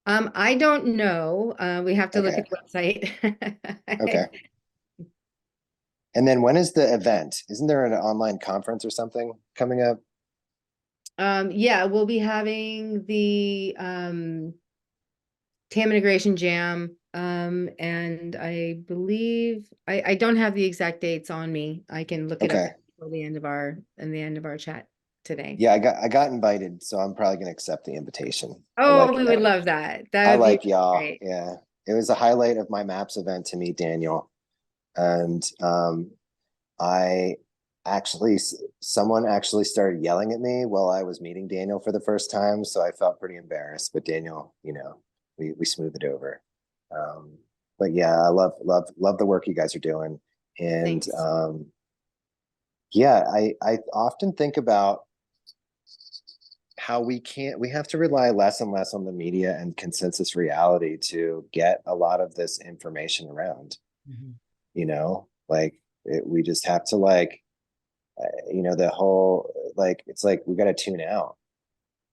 I don't know. We have to look Okay. at the website. Okay. And then when is the event? Isn't there an online conference or something coming up? Yeah, we'll be having the TAM Integration Jam. And I believe I don't have the exact dates on me. I can look it up before the end of our chat today. Yeah, I got invited, so I'm probably gonna accept the invitation. Oh, we would love that. I That would like be y'all. great. Yeah. It was a highlight of my MAPS event to meet Daniel. And someone actually started yelling at me while I was meeting Daniel for the first time. So I felt pretty embarrassed, but Daniel, you know, we smoothed it over. But yeah, I love the work you guys are doing. And yeah, I often think about how we have to rely less and less on the media and consensus reality to get a lot of this information around. You know, like we just have to like, you know, the whole, like, it's like, we got to tune out,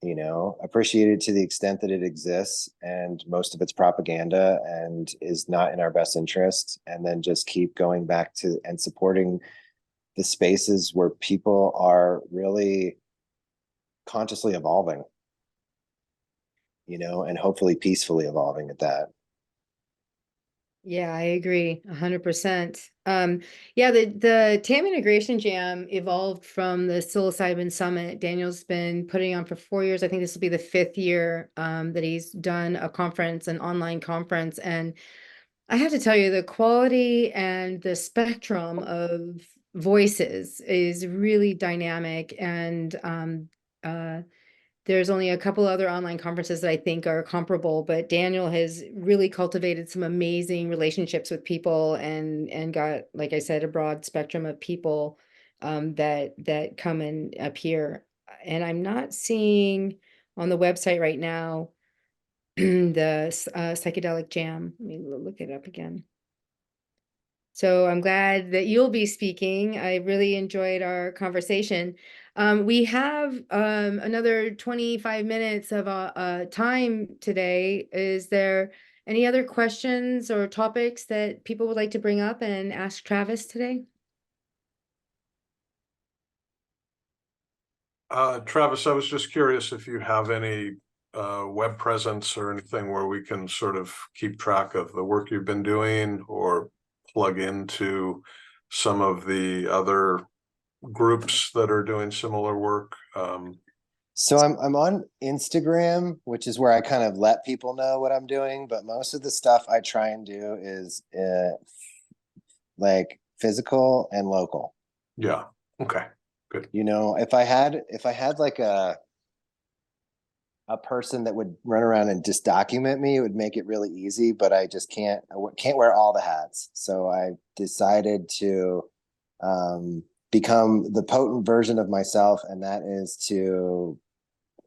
you know, appreciate it to the extent that it exists, and most of it's propaganda and is not in our best interest. And then just keep going back to and supporting the spaces where people are really consciously evolving, you know, and hopefully peacefully evolving at that. Yeah, I agree 100%. Yeah, the TAM Integration Jam evolved from the Psilocybin Summit. Daniel's been putting on for 4 years. I think this will be the 5th year that he's done a conference, an online conference. And I have to tell you, the quality and the spectrum of voices is really dynamic. And there's only a couple other online conferences that I think are comparable, but Daniel has really cultivated some amazing relationships with people and got, like I said, a broad spectrum of people that come and appear. And I'm not seeing on the website right now the psychedelic jam. Let me look it up again. So I'm glad that you'll be speaking. I really enjoyed our conversation. We have another 25 minutes of time today. Is there any other questions or topics that people would like to bring up and ask Travis today? Travis, I was just curious if you have any web presence or anything where we can sort of keep track of the work you've been doing or plug into some of the other groups that are doing similar work. So I'm on Instagram, which is where I kind of let people know what I'm doing, but most of the stuff I try and do is like physical and local. Yeah. Okay. Good. You know, if I had like a person that would run around and just document me, it would make it really easy, but I just can't wear all the hats. So I decided to become the potent version of myself, and that is to,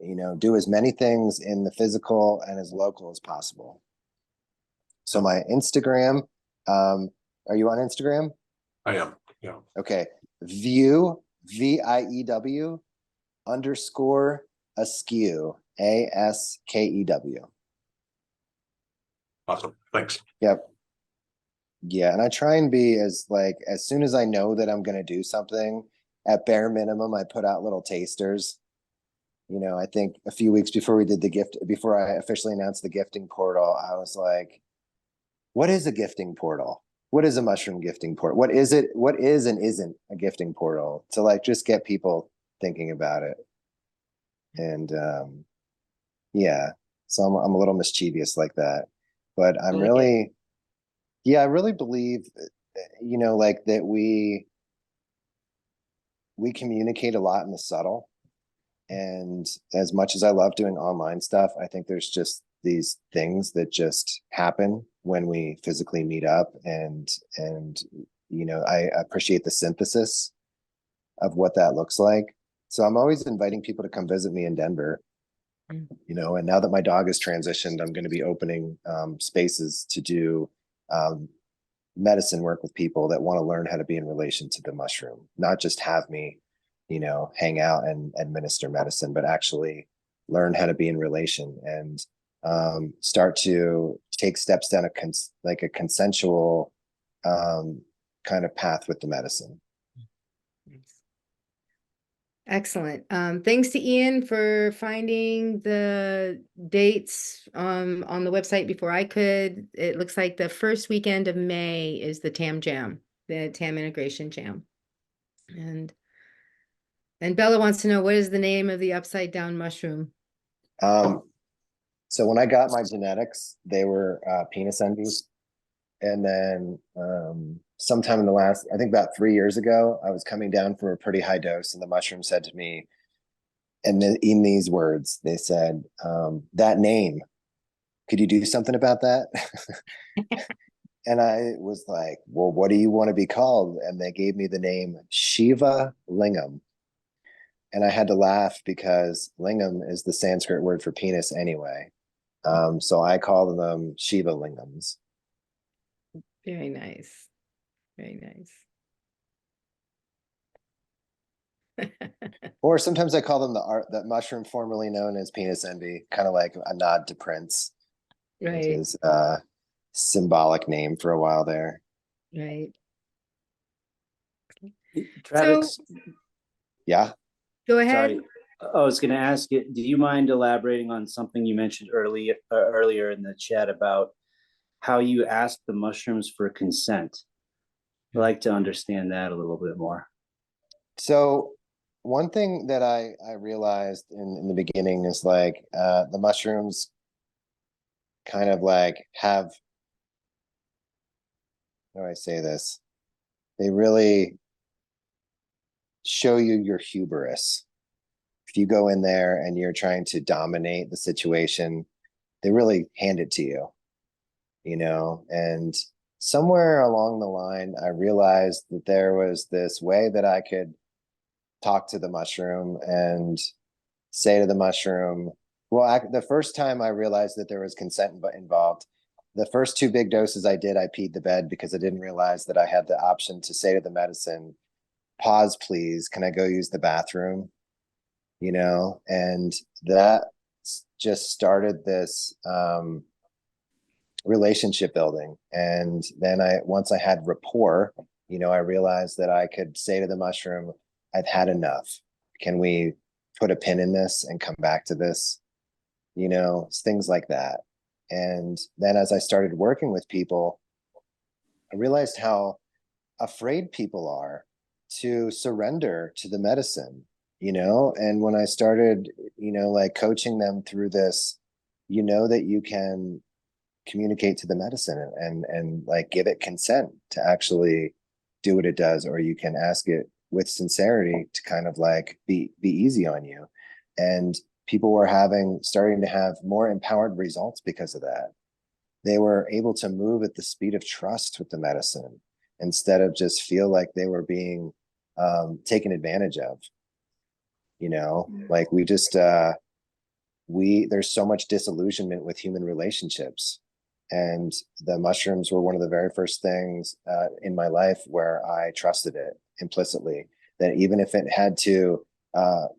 you know, do as many things in the physical and as local as possible. So my Instagram, are you on Instagram? I am. Yeah. Okay. View, VIEW _ askew, ASKEW. Awesome. Thanks. Yep. Yeah, and I try and be as soon as I know that I'm going to do something, at bare minimum, I put out little tasters. You know, I think a few weeks before we did before I officially announced the gifting portal, I was like, what is a gifting portal? What is a mushroom gifting portal? What is it? What is and isn't a gifting portal? To like just get people thinking about it. And yeah, so I'm a little mischievous like that, but I'm really, yeah, I really believe, you know, like that we communicate a lot in the subtle. And as much as I love doing online stuff, I think there's just these things that just happen when we physically meet up, and you know, I appreciate the synthesis of what that looks like. So I'm always inviting people to come visit me in Denver, you know, and now that my dog has transitioned, I'm going to be opening spaces to do medicine work with people that want to learn how to be in relation to the mushroom, not just have me, you know, hang out and administer medicine, but actually learn how to be in relation and start to take steps down like a consensual kind of path with the medicine. Excellent. Thanks to Ian for finding the dates on the website before I could. It looks like the first weekend of May is the TAM Jam, the TAM Integration Jam. And Bella wants to know, what is the name of the upside down mushroom? So when I got my genetics, they were penis envies. And then sometime in the last, I think about 3 years ago, I was coming down from a pretty high dose, and the mushroom said to me, and then in these words, they said, that name, could you do something about that? And I was like, well, what do you want to be called? And they gave me the name Shiva Lingam. And I had to laugh because lingam is the Sanskrit word for penis anyway. So I call them Shiva Lingams. Very nice. Very nice. Or sometimes I call them that mushroom formerly known as penis envy, kind of like a nod to Prince. Right. His symbolic name for a while there. Right. Travis, yeah. Go ahead. sorry, I was going to ask you, do you mind elaborating on something you mentioned earlier in the chat about how you ask the mushrooms for consent. I'd like to understand that a little bit more. So one thing that I realized in the beginning is like the mushrooms kind of like have, how do I say this? They really show you your hubris. If you go in there and you're trying to dominate the situation, they really hand it to you, you know? And somewhere along the line, I realized that there was this way that I could talk to the mushroom and say to the mushroom, well, the first time I realized that there was consent involved, the first 2 big doses I did, I peed the bed because I didn't realize that I had the option to say to the medicine, pause, please, can I go use the bathroom? You know, and that just started this relationship building. And then once I had rapport, you know, I realized that I could say to the mushroom, I've had enough. Can we put a pin in this and come back to this? You know, things like that. And then as I started working with people, I realized how afraid people are to surrender to the medicine, you know? And when I started, you know, like coaching them through this, you know, that you can communicate to the medicine and like give it consent to actually do what it does, or you can ask it with sincerity to kind of like be easy on you. And people were starting to have more empowered results because of that. They were able to move at the speed of trust with the medicine instead of just feel like they were being taken advantage of. You know, like we just there's so much disillusionment with human relationships, and the mushrooms were one of the very first things in my life where I trusted it implicitly, that even if it had to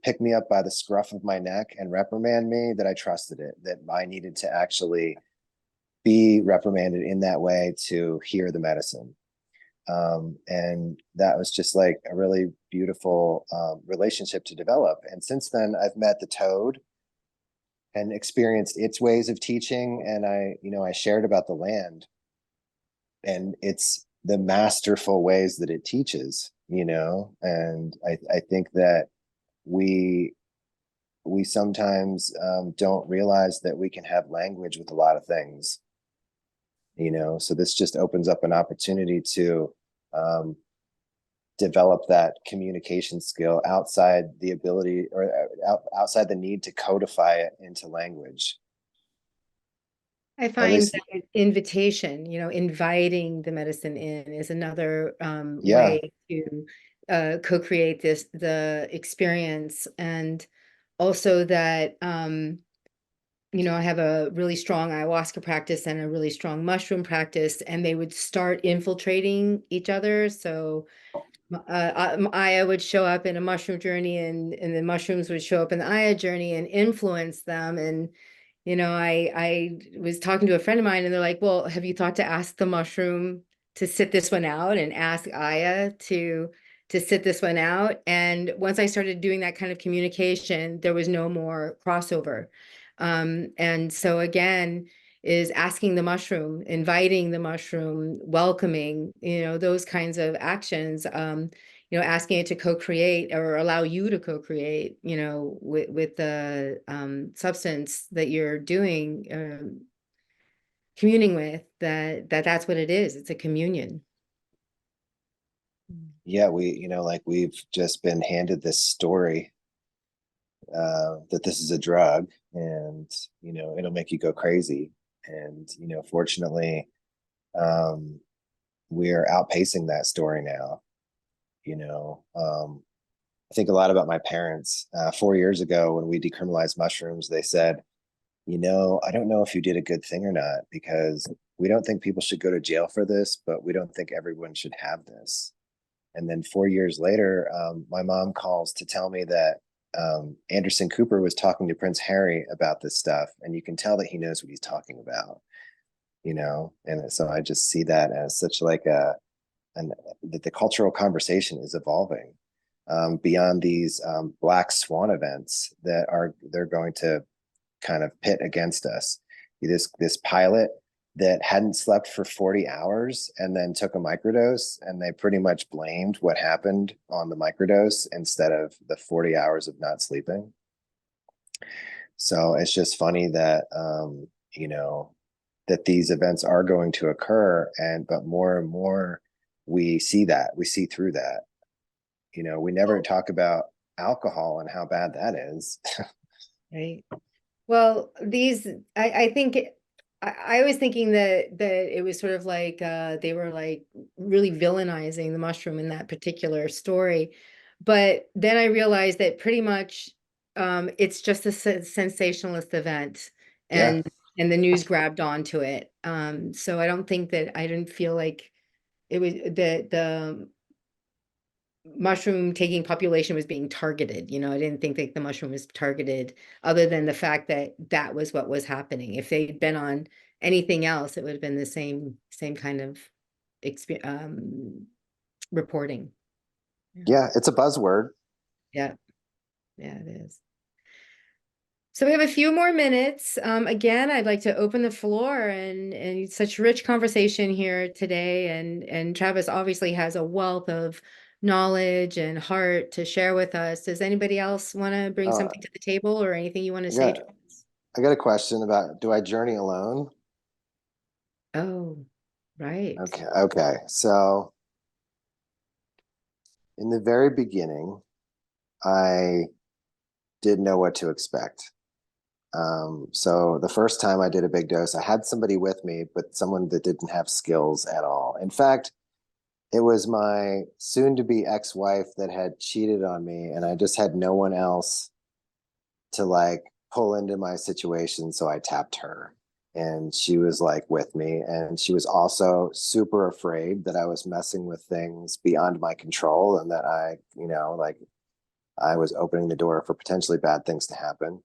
pick me up by the scruff of my neck and reprimand me, that I trusted it, that I needed to actually be reprimanded in that way to hear the medicine. And that was just like a really beautiful relationship to develop. And since then, I've met the toad and experienced its ways of teaching. And I shared about the land and it's the masterful ways that it teaches, you know. And I think that we sometimes don't realize that we can have language with a lot of things, you know. So this just opens up an opportunity to develop that communication skill outside the ability or outside the need to codify it into language. I find that invitation, you know, inviting the medicine in is another way to co-create the experience. And also that, you know, I have a really strong ayahuasca practice and a really strong mushroom practice, and they would start infiltrating each other. So Aya would show up in a mushroom journey, and the mushrooms would show up in the Aya journey and influence them. And you know, I was talking to a friend of mine and they're like, well, have you thought to ask the mushroom to sit this one out and ask Aya to sit this one out? And once I started doing that kind of communication, there was no more crossover. And so again, is asking the mushroom, inviting the mushroom, welcoming, you know, those kinds of actions, you know, asking it to co-create or allow you to co-create, you know, with the substance that you're doing, communing with, that's what it is. It's a communion. Yeah, we've just been handed this story that this is a drug and, you know, it'll make you go crazy. And, you know, fortunately, we're outpacing that story now. You know, I think a lot about my parents. 4 years ago, when we decriminalized mushrooms, they said, you know, I don't know if you did a good thing or not, because we don't think people should go to jail for this, but we don't think everyone should have this. And then 4 years later, my mom calls to tell me that Anderson Cooper was talking to Prince Harry about this stuff, and you can tell that he knows what he's talking about, you know. And so I just see that as such like that the cultural conversation is evolving beyond these black swan events that they're going to kind of pit against us. This pilot that hadn't slept for 40 hours and then took a microdose, and they pretty much blamed what happened on the microdose instead of the 40 hours of not sleeping. So it's just funny that, you know, that these events are going to occur, but more and more we see through that. You know, we never talk about alcohol and how bad that is. Right. Well, I think I was thinking that it was sort of like they were like really villainizing the mushroom in that particular story. But then I realized that pretty much it's just a sensationalist event, Yeah. and the news grabbed onto it. So I don't think that I didn't feel like it was the mushroom taking population was being targeted. You know, I didn't think that the mushroom was targeted, other than the fact that that was what was happening. If they'd been on anything else, it would have been the same kind of reporting. Yeah, it's a buzzword. Yeah, yeah, it is. So we have a few more minutes. Again, I'd like to open the floor, and such rich conversation here today. And Travis obviously has a wealth of knowledge and heart to share with us. Does anybody else want to bring something to the table, or anything you want to say, Travis? I got a question about, do I journey alone? Oh, right. Okay. So in the very beginning, I didn't know what to expect. So the first time I did a big dose, I had somebody with me, but someone that didn't have skills at all. In fact, it was my soon-to-be ex-wife that had cheated on me, and I just had no one else to like pull into my situation. So I tapped her, and she was like with me, and she was also super afraid that I was messing with things beyond my control, and that I, you know, like I was opening the door for potentially bad things to happen.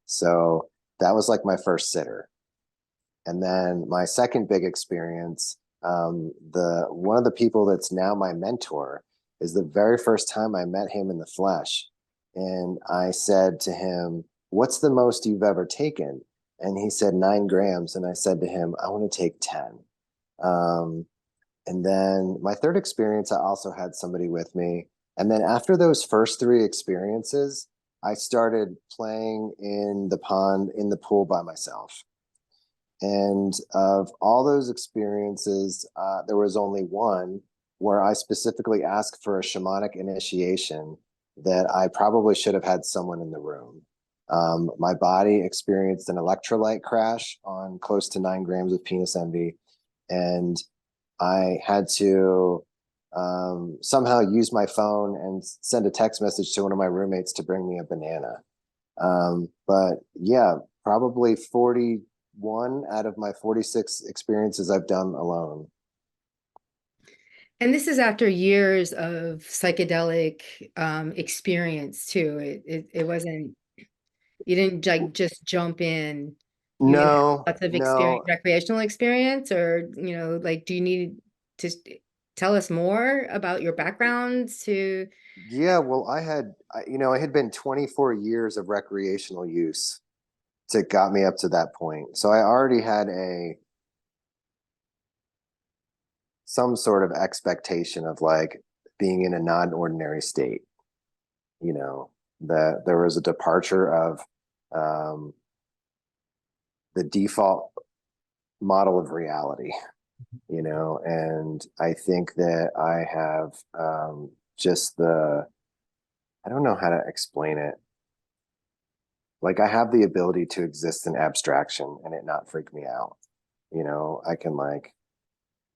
So that was like my first sitter. And then my second big experience, one of the people that's now my mentor, is the very first time I met him in the flesh. And I said to him, "What's the most you've ever taken?" And he said 9 grams. And I said to him, "I want to take 10." And then my third experience, I also had somebody with me. And then after those first 3 experiences, I started playing in the pond, in the pool by myself. And of all those experiences, there was only one where I specifically asked for a shamanic initiation that I probably should have had someone in the room. My body experienced an electrolyte crash on close to 9 grams of penis envy, and I had to somehow use my phone and send a text message to one of my roommates to bring me a banana. But yeah, probably 41 out of my 46 experiences I've done alone. And this is after years of psychedelic experience too. It wasn't, you didn't like just jump in. You had lots of experience, recreational experience, or, you know, like, do you need to tell us more about your backgrounds to? Yeah, well, I had been 24 years of recreational use that got me up to that point. So I already had some sort of expectation of like being in a non-ordinary state, you know, that there was a departure of the default model of reality, you know. And I think that I have I don't know how to explain it. Like, I have the ability to exist in abstraction and it not freak me out. You know, I can like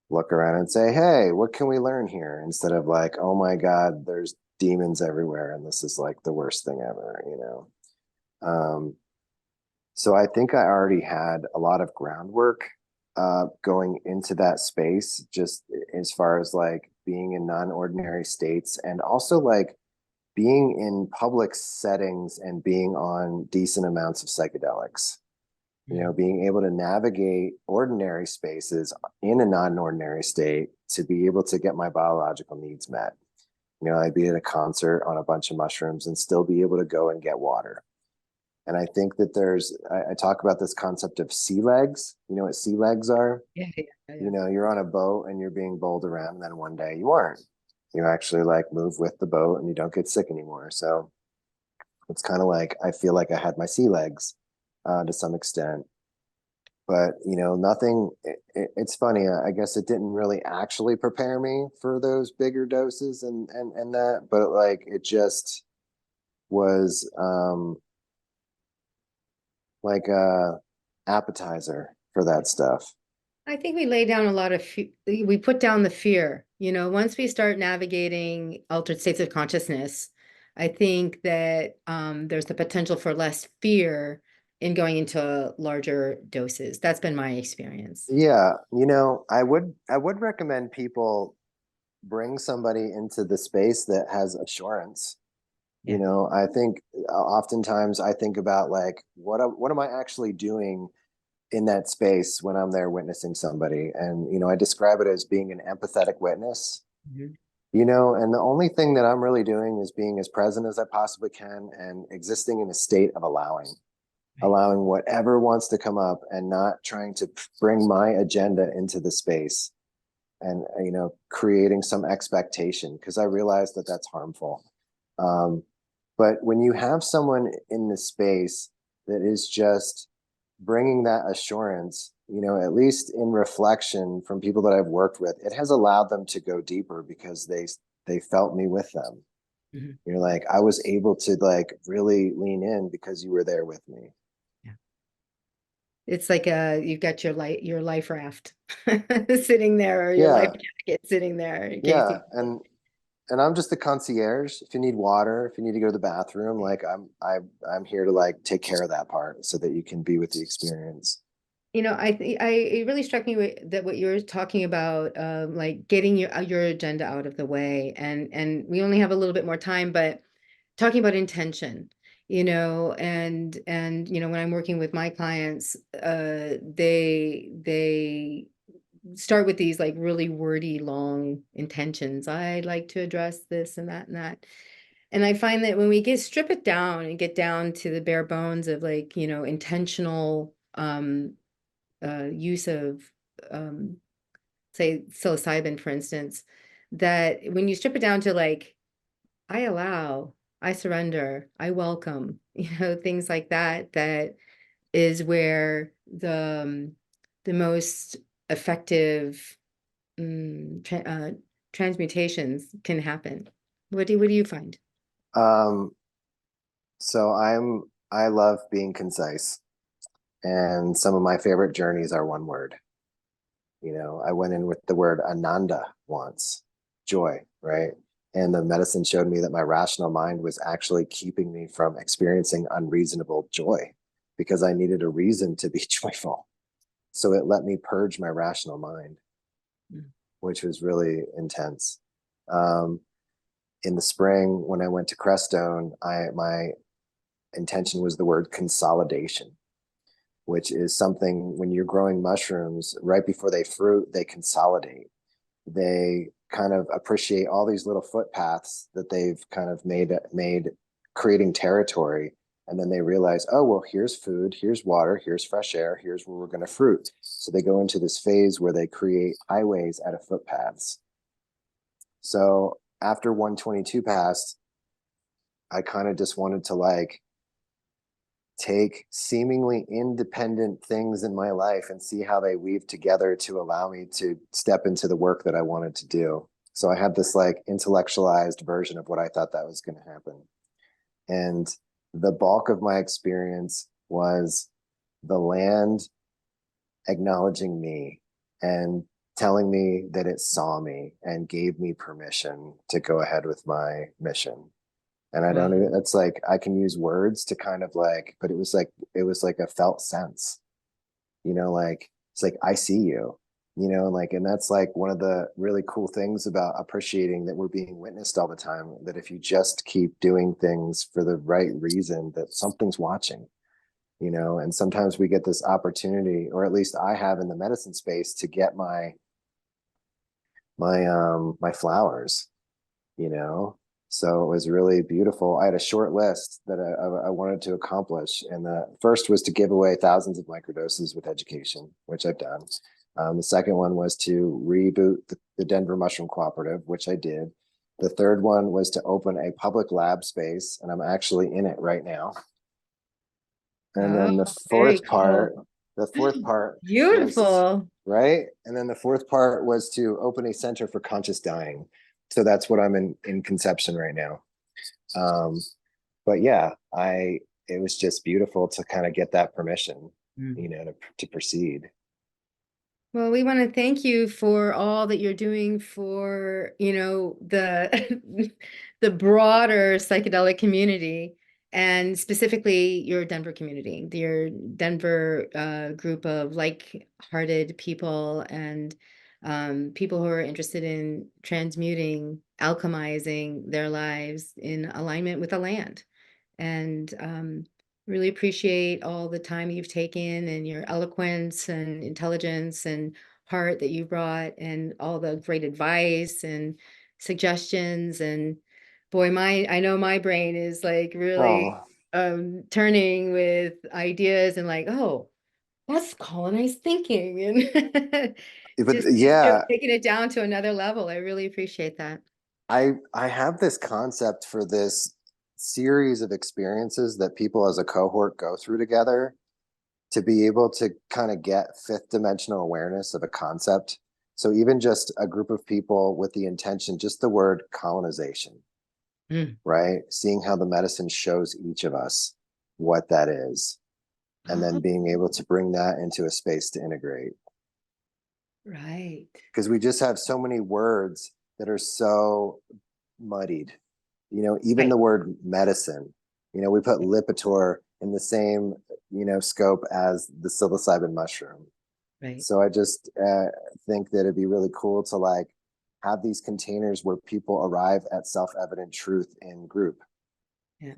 look around and say, "Hey, what can we learn here?" Instead of like, "Oh my God, there's demons everywhere and this is like the worst thing ever," you know. So I think I already had a lot of groundwork going into that space, just as far as like being in non-ordinary states, and also like being in public settings and being on decent amounts of psychedelics. You know, being able to navigate ordinary spaces in a non-ordinary state to be able to get my biological needs met. You know, I'd be at a concert on a bunch of mushrooms and still be able to go and get water. And I think that I talk about this concept of sea legs. You know what sea legs are? Yeah, You know, you're on a boat and you're being bowled around, and then one day you aren't. You actually like move with the boat and you don't get sick anymore. So it's kind of like, I feel like I had my sea legs to some extent. But, you know, nothing, it's funny. I guess it didn't really actually prepare me for those bigger doses and that, but like, it just was like a appetizer for that stuff. I think we lay down a lot of, we put down the fear, you know, once we start navigating altered states of consciousness, I think that there's the potential for less fear in going into larger doses. That's been my experience. Yeah, you know, I would recommend people bring somebody into the space that has assurance. Yeah. You know, I think oftentimes I think about like, what am I actually doing in that space when I'm there witnessing somebody? And, you know, I describe it as being an empathetic witness, Mhm. you know, and the only thing that I'm really doing is being as present as I possibly can and existing in a state of allowing whatever wants to come up and not trying to bring my agenda into the space and, you know, creating some expectation, because I realize that that's harmful. But when you have someone in the space that is just bringing that assurance, you know, at least in reflection from people that I've worked with, it has allowed them to go deeper because they felt me with them. Mhm. You're like, I was able to like really lean in because you were there with me. It's like you've got your life raft sitting there, or your life Yeah, jacket sitting there in case yeah, you. and I'm just the concierge. If you need water, if you need to go to the bathroom, like I'm here to like take care of that part so that you can be with the experience. You know, it really struck me that what you're talking about, like getting your agenda out of the way, and we only have a little bit more time, but talking about intention, you know, and you know, when I'm working with my clients, they start with these like really wordy, long intentions. I'd like to address this and that and that. And I find that when we strip it down and get down to the bare bones of like, you know, intentional use of say psilocybin, for instance, that when you strip it down to like, I allow, I surrender, I welcome, you know, things like that, that is where the most effective transmutations can happen. What do you find? Um, so I love being concise, and some of my favorite journeys are one word. You know, I went in with the word Ananda once, joy, right? And the medicine showed me that my rational mind was actually keeping me from experiencing unreasonable joy because I needed a reason to be joyful. So it let me purge my rational mind, which was really intense. Um, in the spring, when I went to Crestone, my intention was the word consolidation, which is something when you're growing mushrooms, right before they fruit, they consolidate. They kind of appreciate all these little footpaths that they've kind of made creating territory. And then they realize, oh, well, here's food, here's water, here's fresh air, here's where we're going to fruit. So they go into this phase where they create highways out of footpaths. So after 122 passed, I kind of just wanted to like take seemingly independent things in my life and see how they weave together to allow me to step into the work that I wanted to do. So I had this like intellectualized version of what I thought that was going to happen. And the bulk of my experience was the land acknowledging me and telling me that it saw me and gave me permission to go ahead with my mission. And I don't even, it's like, I can use words to kind of like, but it was like a felt sense, you know, like, it's like, I see you, you know, and like, and that's like one of the really cool things about appreciating that we're being witnessed all the time, that if you just keep doing things for the right reason, that something's watching, you know. And sometimes we get this opportunity, or at least I have in the medicine space, to get my flowers, you know. So it was really beautiful. I had a short list that I wanted to accomplish. And the first was to give away thousands of microdoses with education, which I've done. The second one was to reboot the Denver Mushroom Cooperative, which I did. The third one was to open a public lab space, and I'm actually in it right now. And then the Oh, very fourth part, cool. the fourth part was, Beautiful. right? And then the fourth part was to open a center for conscious dying. So that's what I'm in conception right now. But yeah, it was just beautiful to kind of get that permission, you know, to proceed. Well, we want to thank you for all that you're doing for, you know, the the broader psychedelic community, and specifically your Denver community, your Denver group of like-hearted people, and people who are interested in transmuting, alchemizing their lives in alignment with the land. And really appreciate all the time you've taken, and your eloquence and intelligence and heart that you brought, and all the great advice and suggestions. And boy, I know my brain is like really Oh, turning with ideas, and like, oh, that's colonized thinking, and but just yeah, taking it down to another level. I really appreciate that. I have this concept for this series of experiences that people as a cohort go through together to be able to kind of get fifth dimensional awareness of a concept. So even just a group of people with the intention, just the word colonization, right? Seeing how the medicine shows each of us what that is, and then being able to bring that into a space to integrate. Right. Because we just have so many words that are so muddied. You know, even Right. the word medicine, you know, we put Lipitor in the same, you know, scope as the psilocybin mushroom. Right. So I just think that it'd be really cool to like have these containers where people arrive at self-evident truth in group Yeah.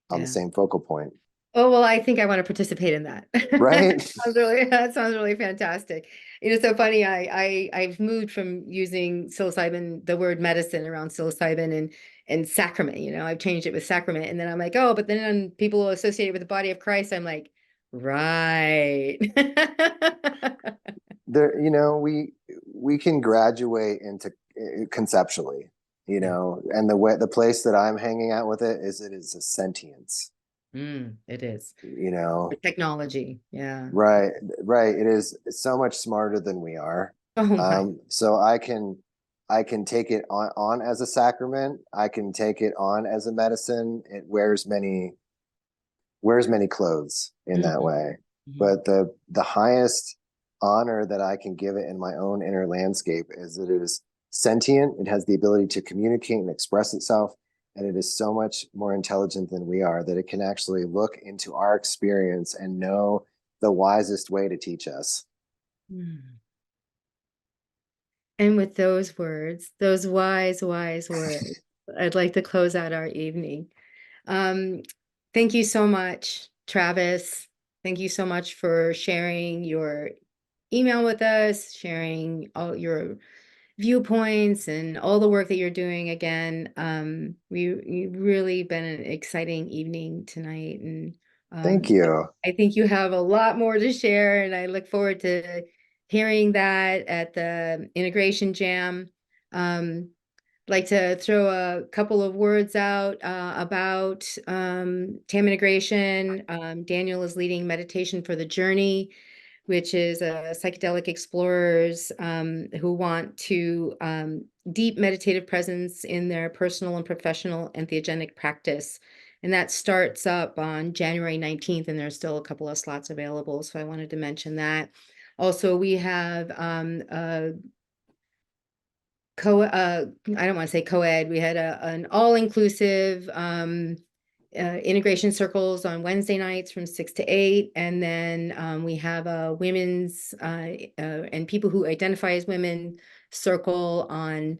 on the same focal point. Oh, well, I think I want to participate in that. Right? That sounds really fantastic. You know, so funny. I've moved from using psilocybin, the word medicine, around psilocybin and sacrament. You know, I've changed it with sacrament, and then I'm like, oh, but then people associate it with the body of Christ. I'm like, right. There, you know, we can graduate into conceptually, you know, and the place that I'm hanging out with it is a sentience. It is. You know, Technology. Yeah. right, right. It's so much smarter than we are. Oh my. So I can take it on as a sacrament. I can take it on as a medicine. It wears many clothes in that way. But the highest honor that I can give it in my own inner landscape is that it is sentient. It has the ability to communicate and express itself. And it is so much more intelligent than we are, that it can actually look into our experience and know the wisest way to teach us. And with those words, those wise words, I'd like to close out our evening. Thank you so much, Travis. Thank you so much for sharing your email with us, sharing all your viewpoints and all the work that you're doing. Again, you've really been an exciting evening tonight, and Thank you. I think you have a lot more to share, and I look forward to hearing that at the integration jam. Like to throw a couple of words out about TAM integration. Daniel is leading Meditation for the Journey, which is psychedelic explorers who want to deep meditative presence in their personal and professional entheogenic practice. And that starts up on January 19th, and there's still a couple of slots available. So I wanted to mention that. Also, we have I don't want to say co-ed. We had an all-inclusive integration circles on Wednesday nights from 6 to 8. And then we have a women's and people who identify as women circle on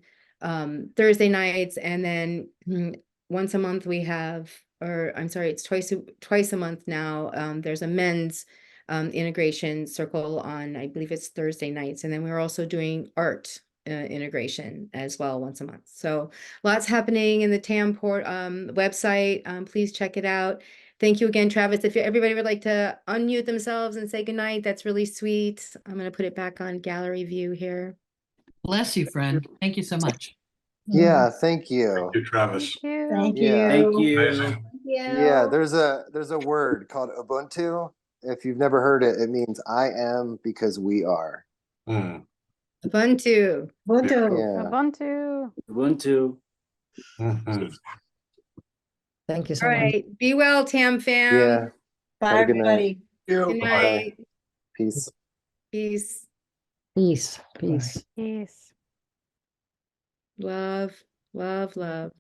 Thursday nights. And then once a month we have, or I'm sorry, it's twice a month now. There's a men's integration circle on, I believe it's Thursday nights. And then we're also doing art integration as well once a month. So lots happening in the TAM website. Please check it out. Thank you again, Travis. If everybody would like to unmute themselves and say goodnight, that's really sweet. I'm going to put it back on gallery view here. Bless you, friend. Thank you so much. Yeah, thank you. Thank you, Travis. Thank Yeah. Thank you. Amazing. Yeah, there's a word called Ubuntu. If you've never heard it, it means I am because we are. Hmm. Ubuntu. Ubuntu. Yeah. Ubuntu. Ubuntu. Mhm. Thank you so All much. right. Be well, TAM fam. Yeah. Bye, Have a good night. everybody. Good Bye. night. Peace. Peace. Peace, peace. Love, love, love.